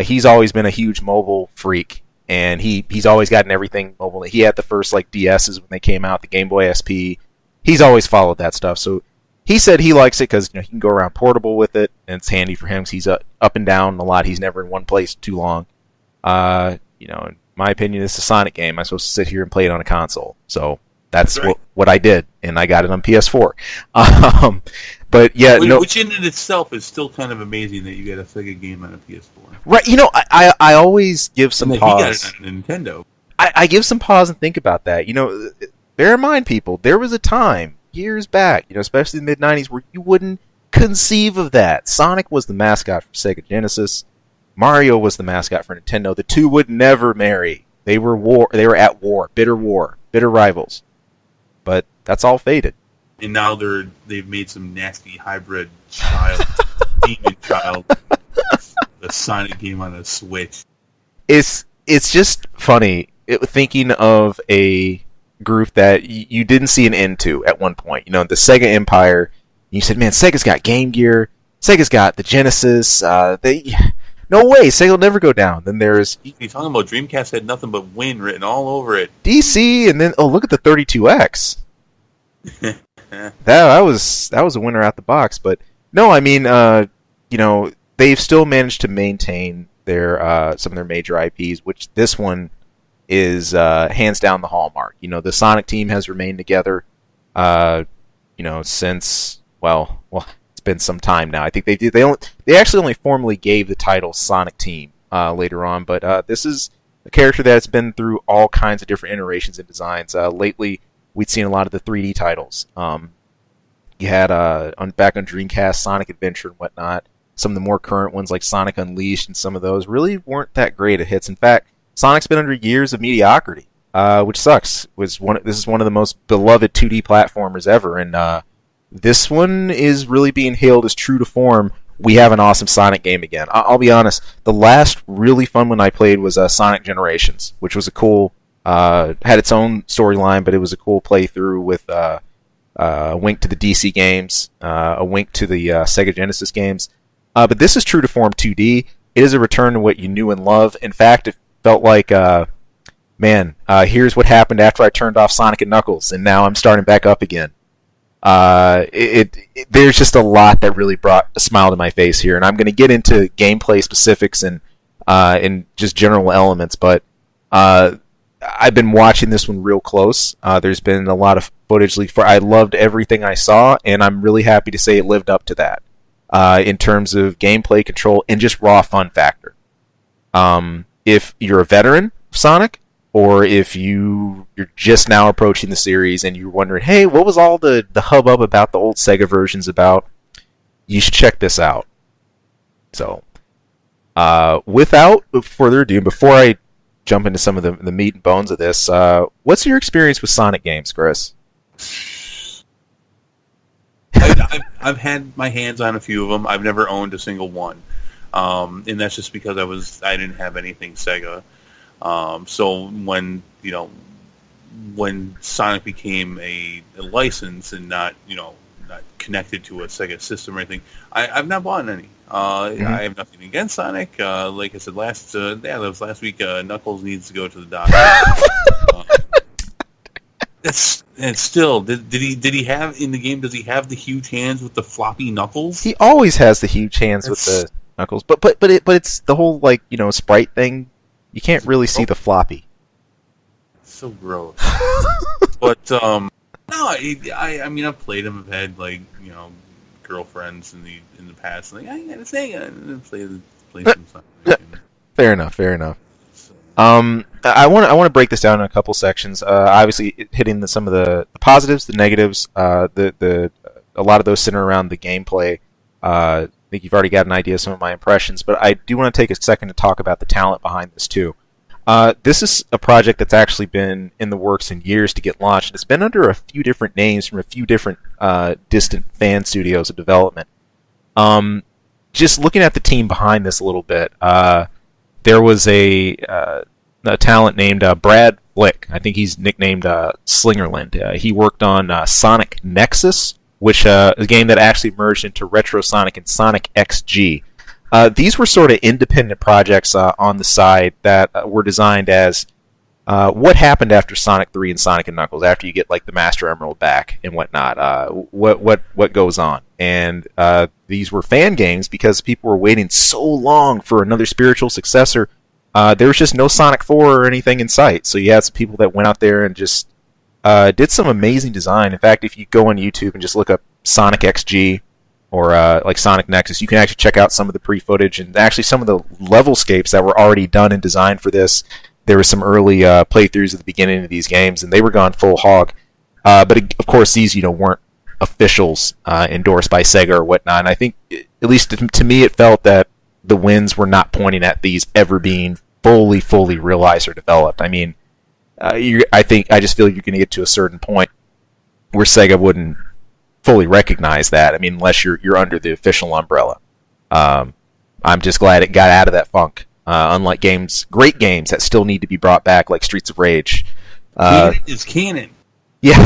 He's always been a huge mobile freak, and he's always gotten everything mobile. He had the first DSs when they came out, the Game Boy SP. He's always followed that stuff. So he said he likes it because he can go around portable with it, and it's handy for him because he's up and down a lot. He's never in one place too long. In my opinion, it's a Sonic game. I'm supposed to sit here and play it on a console. So that's right. what I did, and I got it on PS4. But yeah, which in itself is still kind of amazing that you get a Sega game on a PS4. Right? I always give some pause. He got it on Nintendo. I give some pause and think about that. Bear in mind, people, there was a time years back, especially in the mid-90s, where you wouldn't conceive of that. Sonic was the mascot for Sega Genesis. Mario was the mascot for Nintendo. The two would never marry. They were at war, bitter rivals. But that's all faded. And now they've made some nasty hybrid demon child, the Sonic game on a Switch. It's just funny thinking of a group that you didn't see an end to at one point. The Sega Empire. You said, man, Sega's got Game Gear. Sega's got the Genesis. No way, Sega will never go down. Then there's... You're talking about Dreamcast had nothing but win written all over it. DC, and then, look at the 32X. that was a winner out the box. But, no, I mean, they've still managed to maintain their some of their major IPs, which this one is hands down the hallmark. The Sonic team has remained together, since, well, it's been some time now. I think they actually only formally gave the title Sonic Team later on, but this is a character that's been through all kinds of different iterations and designs. Lately, we'd seen a lot of the 3D titles. You had back on Dreamcast, Sonic Adventure and whatnot. Some of the more current ones like Sonic Unleashed and some of those really weren't that great at hits. In fact, Sonic's been under years of mediocrity, which sucks. This is one of the most beloved 2D platformers ever, and this one is really being hailed as true to form. We have an awesome Sonic game again. I'll be honest, the last really fun one I played was Sonic Generations, which was a cool, had its own storyline, but it was a cool playthrough with a wink to the DC games, a wink to the Sega Genesis games. But this is true to form 2D. It is a return to what you knew and love. In fact, it felt like, here's what happened after I turned off Sonic and Knuckles, and now I'm starting back up again. There's just a lot that really brought a smile to my face here, and I'm going to get into gameplay specifics and just general elements, but I've been watching this one real close. There's been a lot of footage leaked for. I loved everything I saw, and I'm really happy to say it lived up to that in terms of gameplay control and just raw fun factor. If you're a veteran of Sonic, or if you're just now approaching the series and you're wondering, hey, what was all the hubbub about the old Sega versions about? You should check this out. So, without further ado, before I jump into some of the meat and bones of this, what's your experience with Sonic games, Chris? I've had my hands on a few of them. I've never owned a single one, and that's just because I didn't have anything Sega. So when Sonic became a license and not connected to a Sega system or anything, I've not bought any. I have nothing against Sonic. Like I said that was last week. Knuckles needs to go to the doctor. It's still. Did he have in the game? Does he have the huge hands with the floppy knuckles? He always has the huge hands with the knuckles, but it's the whole sprite thing. You can't really see the floppy. It's so gross. But no, I mean, I've played them. I've had girlfriends in the past. Like, I gotta say, play some Sonic. Fair enough. I want to break this down in a couple sections. Obviously, hitting some of the positives, the negatives, a lot of those center around the gameplay. I think you've already got an idea of some of my impressions, but I do want to take a second to talk about the talent behind this too. This is a project that's actually been in the works in years to get launched. It's been under a few different names from a few different distant fan studios of development. Just looking at the team behind this a little bit, there was a talent named Brad Flick. I think he's nicknamed Slingerland. He worked on Sonic Nexus, which is a game that actually merged into Retro Sonic and Sonic XG. These were sort of independent projects on the side that were designed as what happened after Sonic 3 and Sonic and Knuckles, after you get like the Master Emerald back and whatnot. What goes on? And these were fan games because people were waiting so long for another spiritual successor. There was just no Sonic 4 or anything in sight, so you had some people that went out there and just did some amazing design. In fact, if you go on YouTube and just look up Sonic XG or like Sonic Nexus, you can actually check out some of the pre-footage and actually some of the levelscapes that were already done and designed for this. There were some early playthroughs at the beginning of these games, and they were gone full hog. But of course, these weren't officials endorsed by Sega or whatnot. And I think, at least to me, it felt that the winds were not pointing at these ever being fully realized or developed. I mean, I just feel you're going to get to a certain point where Sega wouldn't fully recognize that. I mean, unless you're under the official umbrella. I'm just glad it got out of that funk. Unlike great games that still need to be brought back, like Streets of Rage. It's canon. Yeah.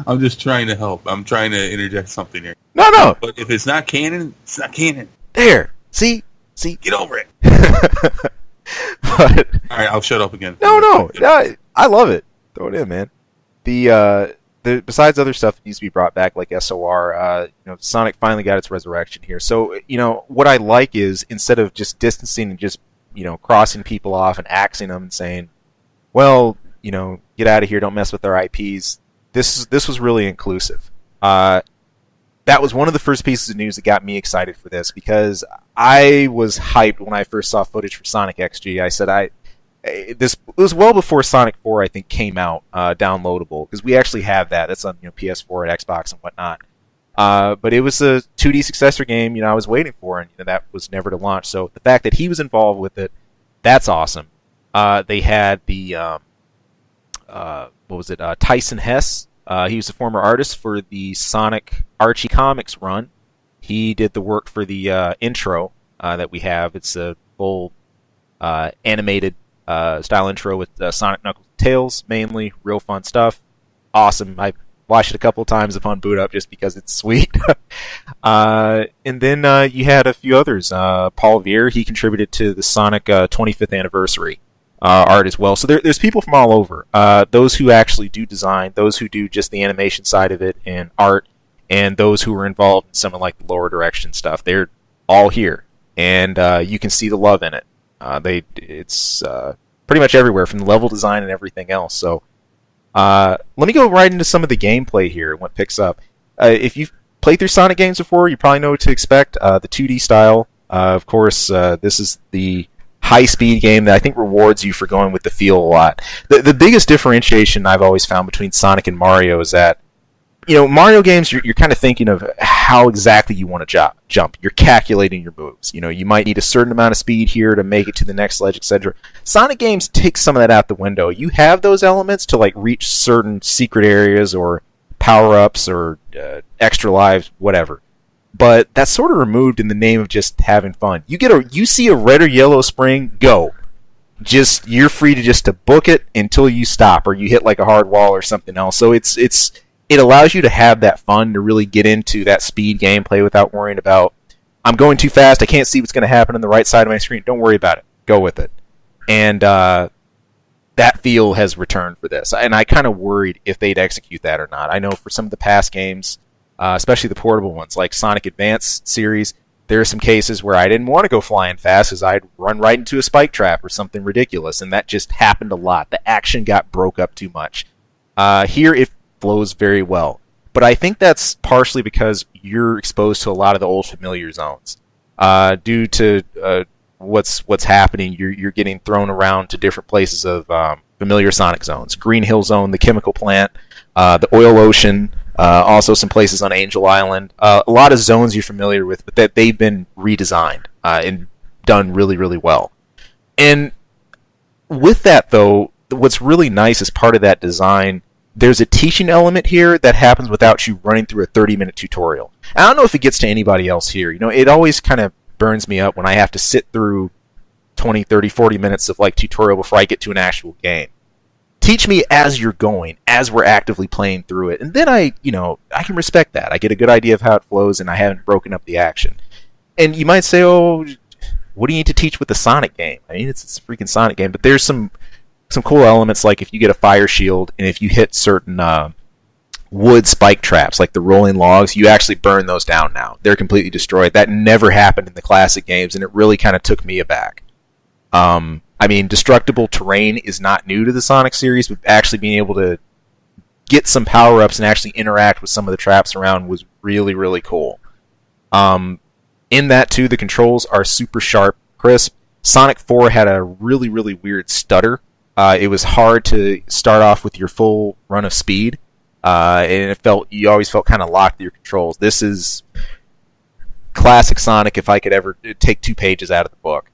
I'm just trying to help. I'm trying to interject something here. No. But if it's not canon, it's not canon. There. See. Get over it. But, all right, I'll shut up again. No. I love it. Throw it in, man. The besides other stuff that needs to be brought back, like SOR, Sonic finally got its resurrection here. So, what I like is, instead of just distancing and just, crossing people off and axing them and saying, well, get out of here, don't mess with our IPs. This was really inclusive. That was one of the first pieces of news that got me excited for this, because I was hyped when I first saw footage for Sonic XG. I said it was well before Sonic 4, I think, came out downloadable, because we actually have that. That's on PS4 and Xbox and whatnot. But it was a 2D successor game I was waiting for, and that was never to launch. So the fact that he was involved with it, that's awesome. They had the Tyson Hess. He was a former artist for the Sonic Archie Comics run. He did the work for the intro that we have. It's a full animated style intro with Sonic, Knuckles, Tails, mainly. Real fun stuff. Awesome. I watched it a couple times upon boot up just because it's sweet. And then you had a few others. Paul Veer, he contributed to the Sonic 25th anniversary art as well. So there's people from all over. Those who actually do design, those who do just the animation side of it and art, and those who are involved in some of like the lower direction stuff. They're all here, and you can see the love in it. It's pretty much everywhere, from the level design and everything else. So let me go right into some of the gameplay here and what picks up. If you've played through Sonic games before, you probably know what to expect. The 2D style, of course, this is the high-speed game that I think rewards you for going with the feel a lot. The biggest differentiation I've always found between Sonic and Mario is that, Mario games, you're kind of thinking of how exactly you want to jump. You're calculating your moves. You might need a certain amount of speed here to make it to the next ledge, etc. Sonic games take some of that out the window. You have those elements to like reach certain secret areas or power-ups or extra lives, whatever. But that's sort of removed in the name of just having fun. You see a red or yellow spring, go. You're free to book it until you stop or you hit like a hard wall or something else. So it allows you to have that fun, to really get into that speed gameplay without worrying about, I'm going too fast, I can't see what's going to happen on the right side of my screen. Don't worry about it. Go with it. And that feel has returned for this. And I kind of worried if they'd execute that or not. I know for some of the past games, especially the portable ones like Sonic Advance series, there are some cases where I didn't want to go flying fast because I'd run right into a spike trap or something ridiculous, and that just happened a lot. The action got broke up too much. Here it flows very well, but I think that's partially because you're exposed to a lot of the old familiar zones. Due to what's happening, you're getting thrown around to different places of familiar Sonic zones. Green Hill Zone, the chemical plant, the oil ocean, also some places on Angel Island. A lot of zones you're familiar with, but that they've been redesigned and done really, really well. And with that, though, what's really nice is part of that design, there's a teaching element here that happens without you running through a 30-minute tutorial. I don't know if it gets to anybody else here. You know, it always kind of burns me up when I have to sit through 20, 30, 40 minutes of like tutorial before I get to an actual game. Teach me as you're going, as we're actively playing through it. And then I can respect that. I get a good idea of how it flows and I haven't broken up the action. And you might say, oh, what do you need to teach with the Sonic game? I mean, it's a freaking Sonic game, but there's some cool elements, like if you get a fire shield and if you hit certain wood spike traps, like the rolling logs, you actually burn those down now. They're completely destroyed. That never happened in the classic games, and it really kind of took me aback. I mean, destructible terrain is not new to the Sonic series, but actually being able to get some power-ups and actually interact with some of the traps around was really, really cool. In that, too, the controls are super sharp, crisp. Sonic 4 had a really, really weird stutter. It was hard to start off with your full run of speed, and you always felt kind of locked to your controls. This is classic Sonic if I could ever take 2 pages out of the book.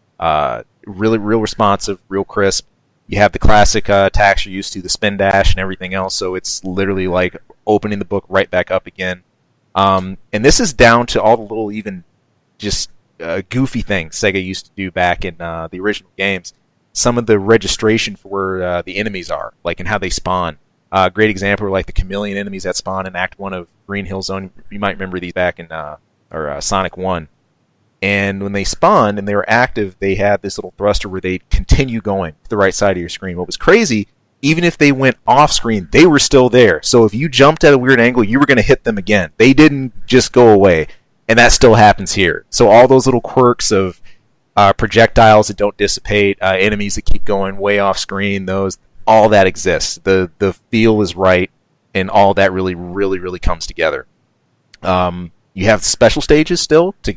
Really, real responsive, real crisp. You have the classic attacks you're used to, the spin dash and everything else, so it's literally like opening the book right back up again. And this is down to all the little even just goofy things Sega used to do back in the original games. Some of the registration for where the enemies are, like and how they spawn. Great example are like the chameleon enemies that spawn in Act 1 of Green Hill Zone. You might remember these back in Sonic 1. And when they spawned and they were active, they had this little thruster where they'd continue going to the right side of your screen. What was crazy, even if they went off screen, they were still there. So if you jumped at a weird angle, you were going to hit them again. They didn't just go away. And that still happens here. So all those little quirks of projectiles that don't dissipate, enemies that keep going way off screen, all that exists. The feel is right, and all that really, really, really comes together. You have special stages still to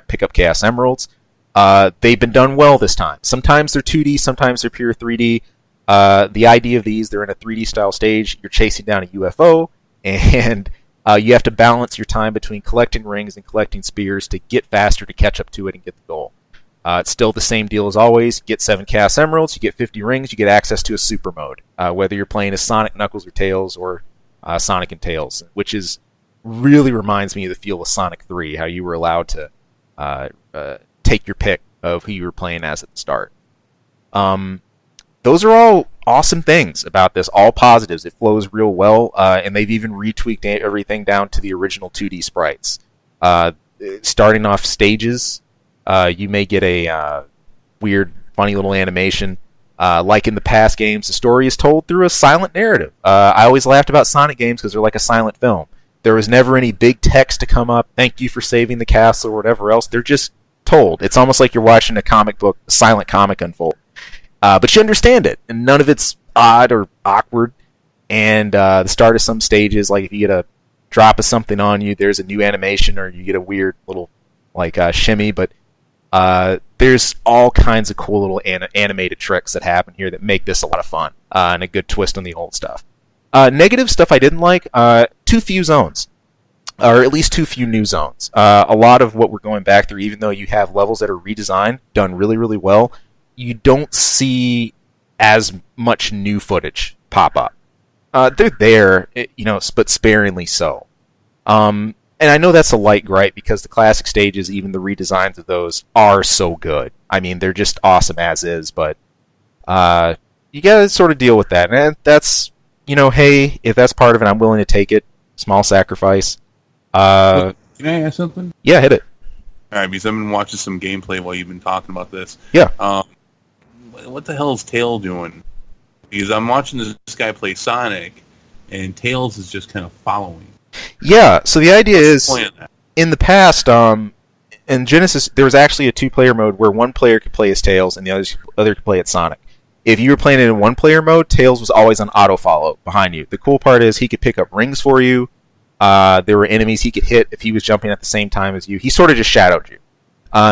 pick up Chaos Emeralds. They've been done well this time. Sometimes they're 2D, sometimes they're pure 3D. The idea of these, they're in a 3D style stage. You're chasing down a UFO, and you have to balance your time between collecting rings and collecting spears to get faster to catch up to it and get the goal. It's still the same deal as always. You get 7 Chaos Emeralds, you get 50 rings, you get access to a super mode, whether you're playing as Sonic, Knuckles, or Tails, or Sonic and Tails, which really reminds me of the feel of Sonic 3, how you were allowed to take your pick of who you were playing as at the start. Those are all awesome things about this, all positives. It flows real well, and they've even retweaked everything down to the original 2D sprites. Starting off stages, you may get a weird, funny little animation. Like in the past games, the story is told through a silent narrative. I always laughed about Sonic games because they're like a silent film. There was never any big text to come up, thank you for saving the castle, or whatever else. They're just told. It's almost like you're watching a comic book, a silent comic unfold. But you understand it, and none of it's odd or awkward. And the start of some stages, like if you get a drop of something on you, there's a new animation, or you get a weird little shimmy. But there's all kinds of cool little animated tricks that happen here that make this a lot of fun, and a good twist on the old stuff. Negative stuff I didn't like, too few zones, or at least too few new zones. A lot of what we're going back through, even though you have levels that are redesigned, done really, really well, you don't see as much new footage pop up. They're there, but sparingly so. And I know that's a light gripe because the classic stages, even the redesigns of those, are so good. I mean, they're just awesome as is, but you gotta sort of deal with that. And that's, hey, if that's part of it, I'm willing to take it. Small sacrifice. Can I ask something? Yeah, hit it. All right, because I've been watching some gameplay while you've been talking about this. Yeah. What the hell is Tails doing? Because I'm watching this guy play Sonic, and Tails is just kind of following. Yeah, so the idea is, in the past, in Genesis, there was actually a two-player mode where one player could play as Tails and the other could play as Sonic. If you were playing it in one-player mode, Tails was always on auto-follow behind you. The cool part is he could pick up rings for you. There were enemies he could hit if he was jumping at the same time as you. He sort of just shadowed you.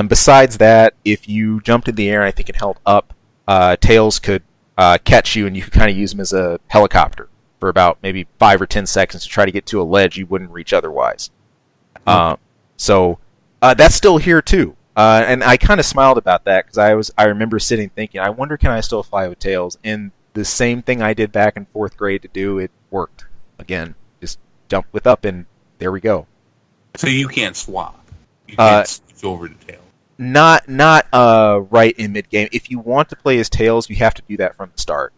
Besides that, if you jumped in the air, I think it held up, Tails could catch you, and you could kind of use him as a helicopter for about maybe 5 or 10 seconds to try to get to a ledge you wouldn't reach otherwise. So that's still here too. And I kind of smiled about that because I remember sitting thinking, I wonder can I still fly with Tails? And the same thing I did back in 4th grade to do, it worked. Again, just jump with up and there we go. So you can't swap. You can't switch over to Tails. Not right in mid-game. If you want to play as Tails, you have to do that from the start.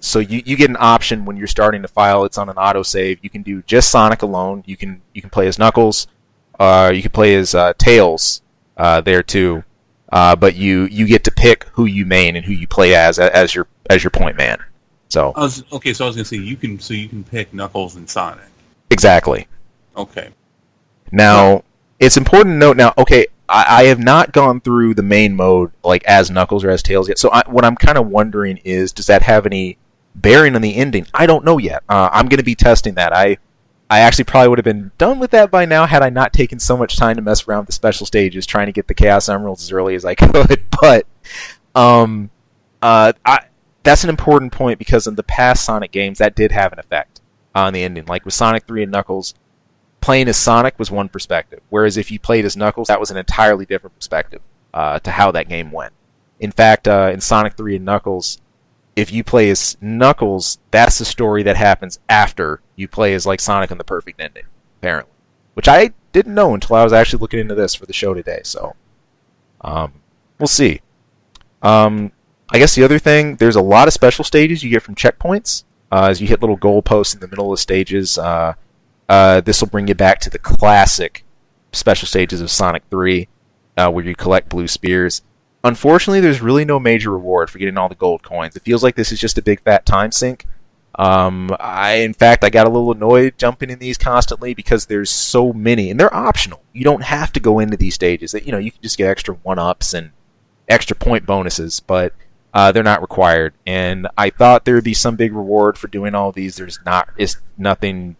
So you get an option when you're starting to file. It's on an autosave. You can do just Sonic alone. You can play as Knuckles. You can play as Tails there too. But you get to pick who you main and who you play as your point man. So I was gonna say you can pick Knuckles and Sonic. Exactly. Okay. Now it's important to note. Now, okay, I have not gone through the main mode like as Knuckles or as Tails yet. So what I'm kind of wondering is, does that have any bearing on the ending? I don't know yet. I'm going to be testing that. I actually probably would have been done with that by now had I not taken so much time to mess around with the special stages, trying to get the Chaos Emeralds as early as I could. But that's an important point because in the past Sonic games, that did have an effect on the ending. Like with Sonic 3 and Knuckles, playing as Sonic was one perspective, whereas if you played as Knuckles, that was an entirely different perspective to how that game went. In fact, in Sonic 3 and Knuckles, if you play as Knuckles, that's the story that happens after you play as like Sonic and the Perfect Ending, apparently. Which I didn't know until I was actually looking into this for the show today, so we'll see. I guess the other thing, there's a lot of special stages you get from checkpoints. As you hit little goalposts in the middle of the stages, this will bring you back to the classic special stages of Sonic 3, where you collect blue spears. Unfortunately, there's really no major reward for getting all the gold coins. It feels like this is just a big fat time sink. In fact, I got a little annoyed jumping in these constantly because there's so many, and they're optional. You don't have to go into these stages. You can just get extra 1-ups and extra point bonuses, but they're not required. And I thought there would be some big reward for doing all of these. It's nothing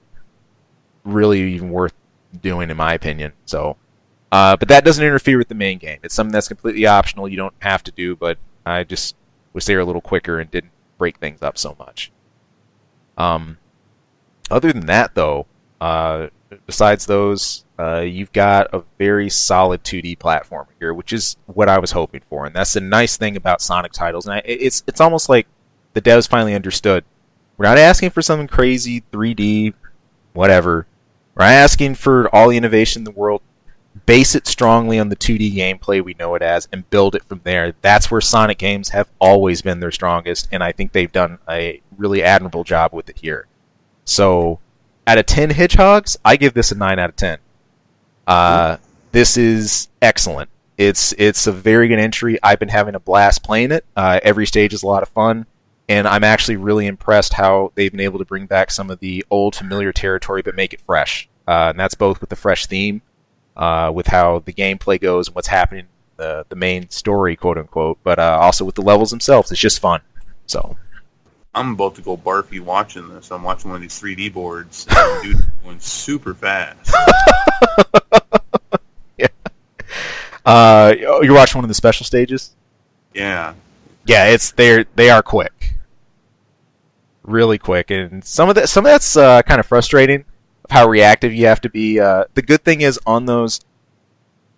really even worth doing, in my opinion. So, but that doesn't interfere with the main game. It's something that's completely optional. You don't have to do, but I just wish they were a little quicker and didn't break things up so much. Other than that, though, besides those, you've got a very solid 2D platformer here, which is what I was hoping for, and that's the nice thing about Sonic titles. And it's almost like the devs finally understood. We're not asking for something crazy, 3D, whatever. We're not asking for all the innovation in the world. Base it strongly on the 2D gameplay we know it as and build it from there. That's where Sonic games have always been their strongest, and I think they've done a really admirable job with it here. So, out of 10 Hedgehogs, I give this a 9 out of 10. This is excellent. It's a very good entry. I've been having a blast playing it. Every stage is a lot of fun, and I'm actually really impressed how they've been able to bring back some of the old familiar territory but make it fresh. And that's both with the fresh theme, with how the gameplay goes and what's happening in the main story, quote-unquote, but also with the levels themselves. It's just fun. So I'm about to go barfy watching this. I'm watching one of these 3D boards, and the dude's going super fast. Yeah. You're watching one of the special stages? Yeah. Yeah, they are quick. Really quick. And some of that's kind of frustrating, of how reactive you have to be. The good thing is on those,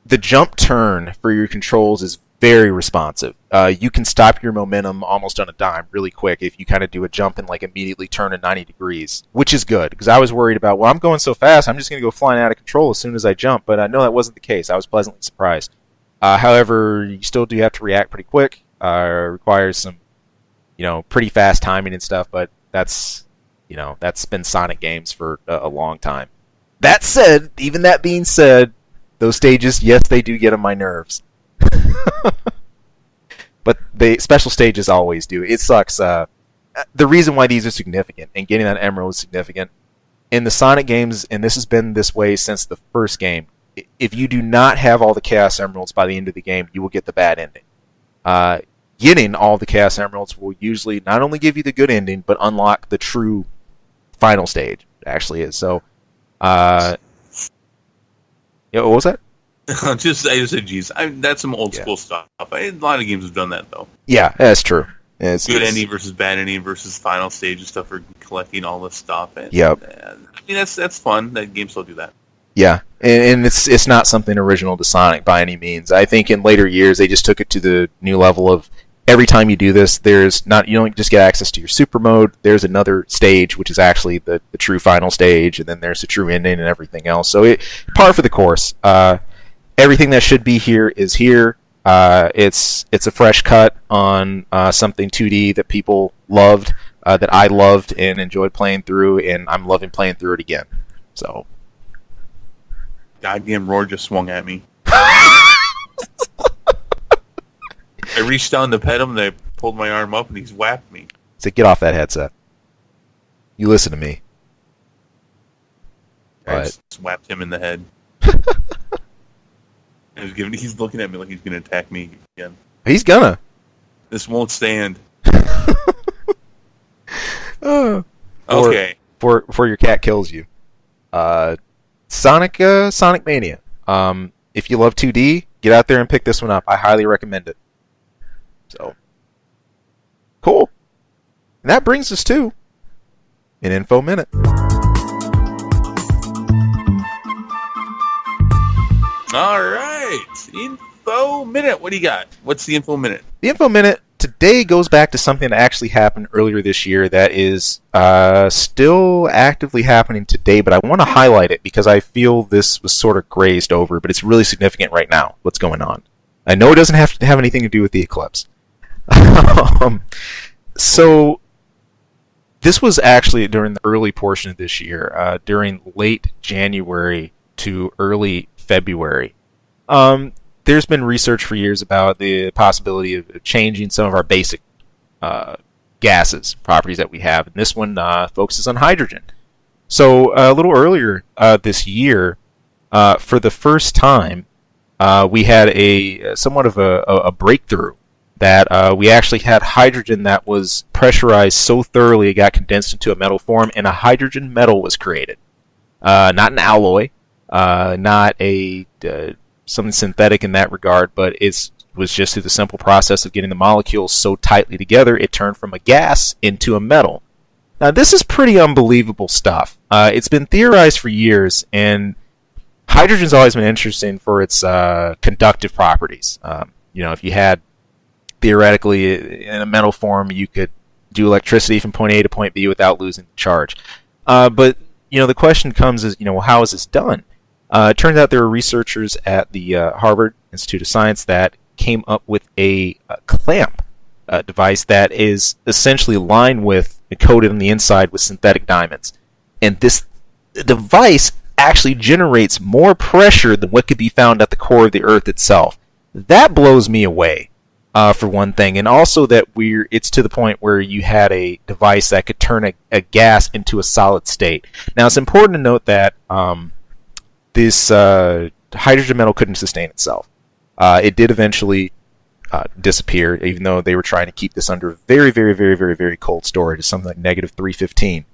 the jump turn for your controls is very responsive. You can stop your momentum almost on a dime really quick if you kind of do a jump and like immediately turn at 90 degrees, which is good, because I was worried about, well, I'm going so fast, I'm just going to go flying out of control as soon as I jump, but no, that wasn't the case. I was pleasantly surprised. However, you still do have to react pretty quick. Requires some, pretty fast timing and stuff, but that's been Sonic games for a long time. That said, even that being said, those stages, yes, they do get on my nerves. But the special stages always do. It sucks. The reason why these are significant and getting that emerald is significant in the Sonic games, and this has been this way since the first game, if you do not have all the Chaos Emeralds by the end of the game, you will get the bad ending. Getting all the Chaos Emeralds will usually not only give you the good ending, but unlock the true final stage. It actually is. So, yeah, what was that? I just said, geez, that's some old school stuff. A lot of games have done that, though. Yeah, that's true. Good ending versus bad ending versus final stage and stuff for collecting all this stuff. Yep. I mean, that's fun. That games still do that. Yeah, and it's not something original to Sonic by any means. I think in later years they just took it to the new level of every time you do this, you don't just get access to your super mode. There's another stage which is actually the true final stage, and then there's the true ending and everything else. So par for the course. Everything that should be here is here. It's a fresh cut on something 2D that people loved, that I loved and enjoyed playing through, and I'm loving playing through it again. So. Goddamn roar just swung at me. I reached down to pet him, and I pulled my arm up, and he's whacked me. So get off that headset. You listen to me. I just whapped him in the head. He's looking at me like he's going to attack me again. He's gonna. This won't stand. Okay. Before your cat kills you. Sonic Mania. If you love 2D, get out there and pick this one up. I highly recommend it. So, cool. And that brings us to an Info Minute. All right. Info Minute. What do you got? What's the Info Minute? The Info Minute today goes back to something that actually happened earlier this year that is still actively happening today, but I want to highlight it because I feel this was sort of grazed over, but it's really significant right now, what's going on. I know it doesn't have to have anything to do with the eclipse. So, this was actually during the early portion of this year, during late January to early February. There's been research for years about the possibility of changing some of our basic gases, properties that we have, and this one focuses on hydrogen. So a little earlier this year, for the first time, we had somewhat of a breakthrough that we actually had hydrogen that was pressurized so thoroughly it got condensed into a metal form, and a hydrogen metal was created. Not an alloy, not something synthetic in that regard, but it was just through the simple process of getting the molecules so tightly together, it turned from a gas into a metal. Now, this is pretty unbelievable stuff. It's been theorized for years, and hydrogen's always been interesting for its conductive properties. If you had, theoretically, in a metal form, you could do electricity from point A to point B without losing the charge. But the question comes is, how is this done? It turns out there were researchers at the Harvard Institute of Science that came up with a clamp device that is essentially lined with, coated on the inside with synthetic diamonds. And this device actually generates more pressure than what could be found at the core of the Earth itself. That blows me away, for one thing. And also that it's to the point where you had a device that could turn a gas into a solid state. Now, it's important to note that this hydrogen metal couldn't sustain itself. It did eventually disappear, even though they were trying to keep this under very, very, very, very, very cold storage, something like negative 315.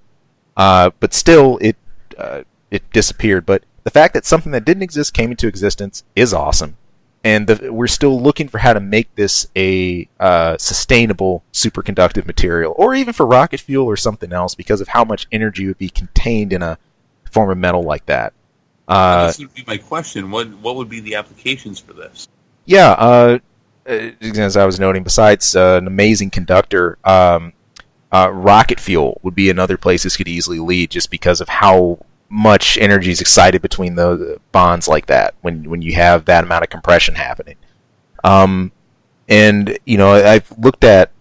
But still, it disappeared. But the fact that something that didn't exist came into existence is awesome. And we're still looking for how to make this a sustainable superconductive material, or even for rocket fuel or something else, because of how much energy would be contained in a form of metal like that. This would be my question. What would be the applications for this? Yeah, as I was noting, besides an amazing conductor, rocket fuel would be another place this could easily lead, just because of how much energy is excited between the bonds like that when you have that amount of compression happening. And I've looked at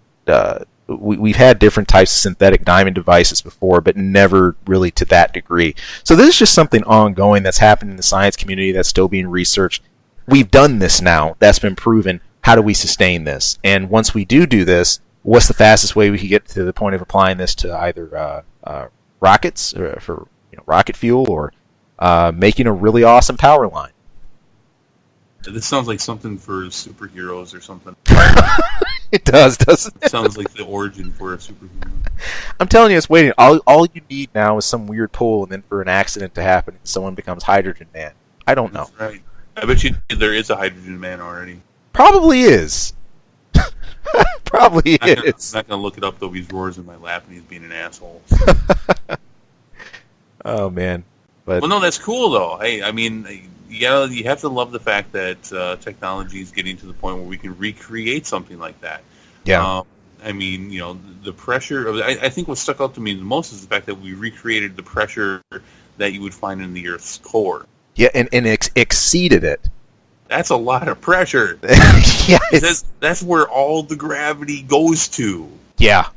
we've had different types of synthetic diamond devices before, but never really to that degree. So this is just something ongoing that's happened in the science community that's still being researched. We've done this now. That's been proven. How do we sustain this? And once we do this, what's the fastest way we can get to the point of applying this to either rockets or for rocket fuel, or making a really awesome power line? This sounds like something for superheroes or something. It does, doesn't it? It sounds like the origin for a superhero. I'm telling you, it's waiting. All you need now is some weird pull, and then for an accident to happen, and someone becomes Hydrogen Man. I don't know. That's right. I bet you there is a Hydrogen Man already. Probably is. Probably I'm is. not gonna look it up though. He's roars in my lap and he's being an asshole. Oh man. But Well, no, that's cool though. Hey, I mean, you have to love the fact that technology is getting to the point where we can recreate something like that. yeah. I mean, the pressure of I think what stuck out to me the most is the fact that we recreated the pressure that you would find in the Earth's core. Yeah, and exceeded it. That's a lot of pressure. Yeah, it's, That's where all the gravity goes to. yeah.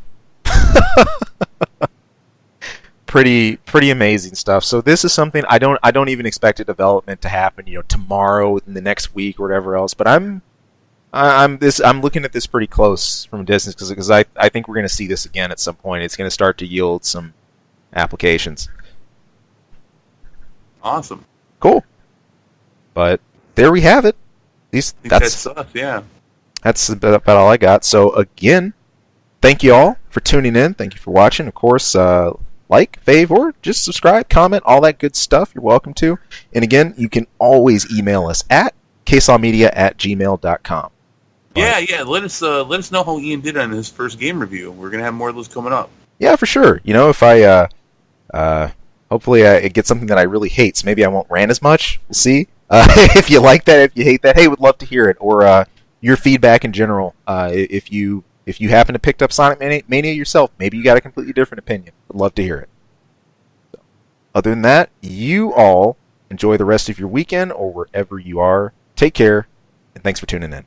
Pretty amazing stuff. So this is something I don't even expect a development to happen, tomorrow, within the next week or whatever else. But I'm looking at this pretty close from a distance because I think we're going to see this again at some point. It's going to start to yield some applications. Awesome. Cool. But there we have it. I think that's us, yeah. That's about all I got. So again, thank you all for tuning in. Thank you for watching. Of course, like, fave, or just subscribe, comment, all that good stuff. You're welcome to. And again, you can always email us at ksawmedia@gmail.com. Yeah. Let us know how Ian did on his first game review. We're gonna have more of those coming up. Yeah, for sure. If I hopefully I get something that I really hate, so maybe I won't rant as much. We'll see. If you like that, if you hate that, hey, would love to hear it, or your feedback in general. If you happen to pick up Sonic Mania yourself, maybe you got a completely different opinion. Would love to hear it. So, other than that, you all enjoy the rest of your weekend or wherever you are. Take care, and thanks for tuning in.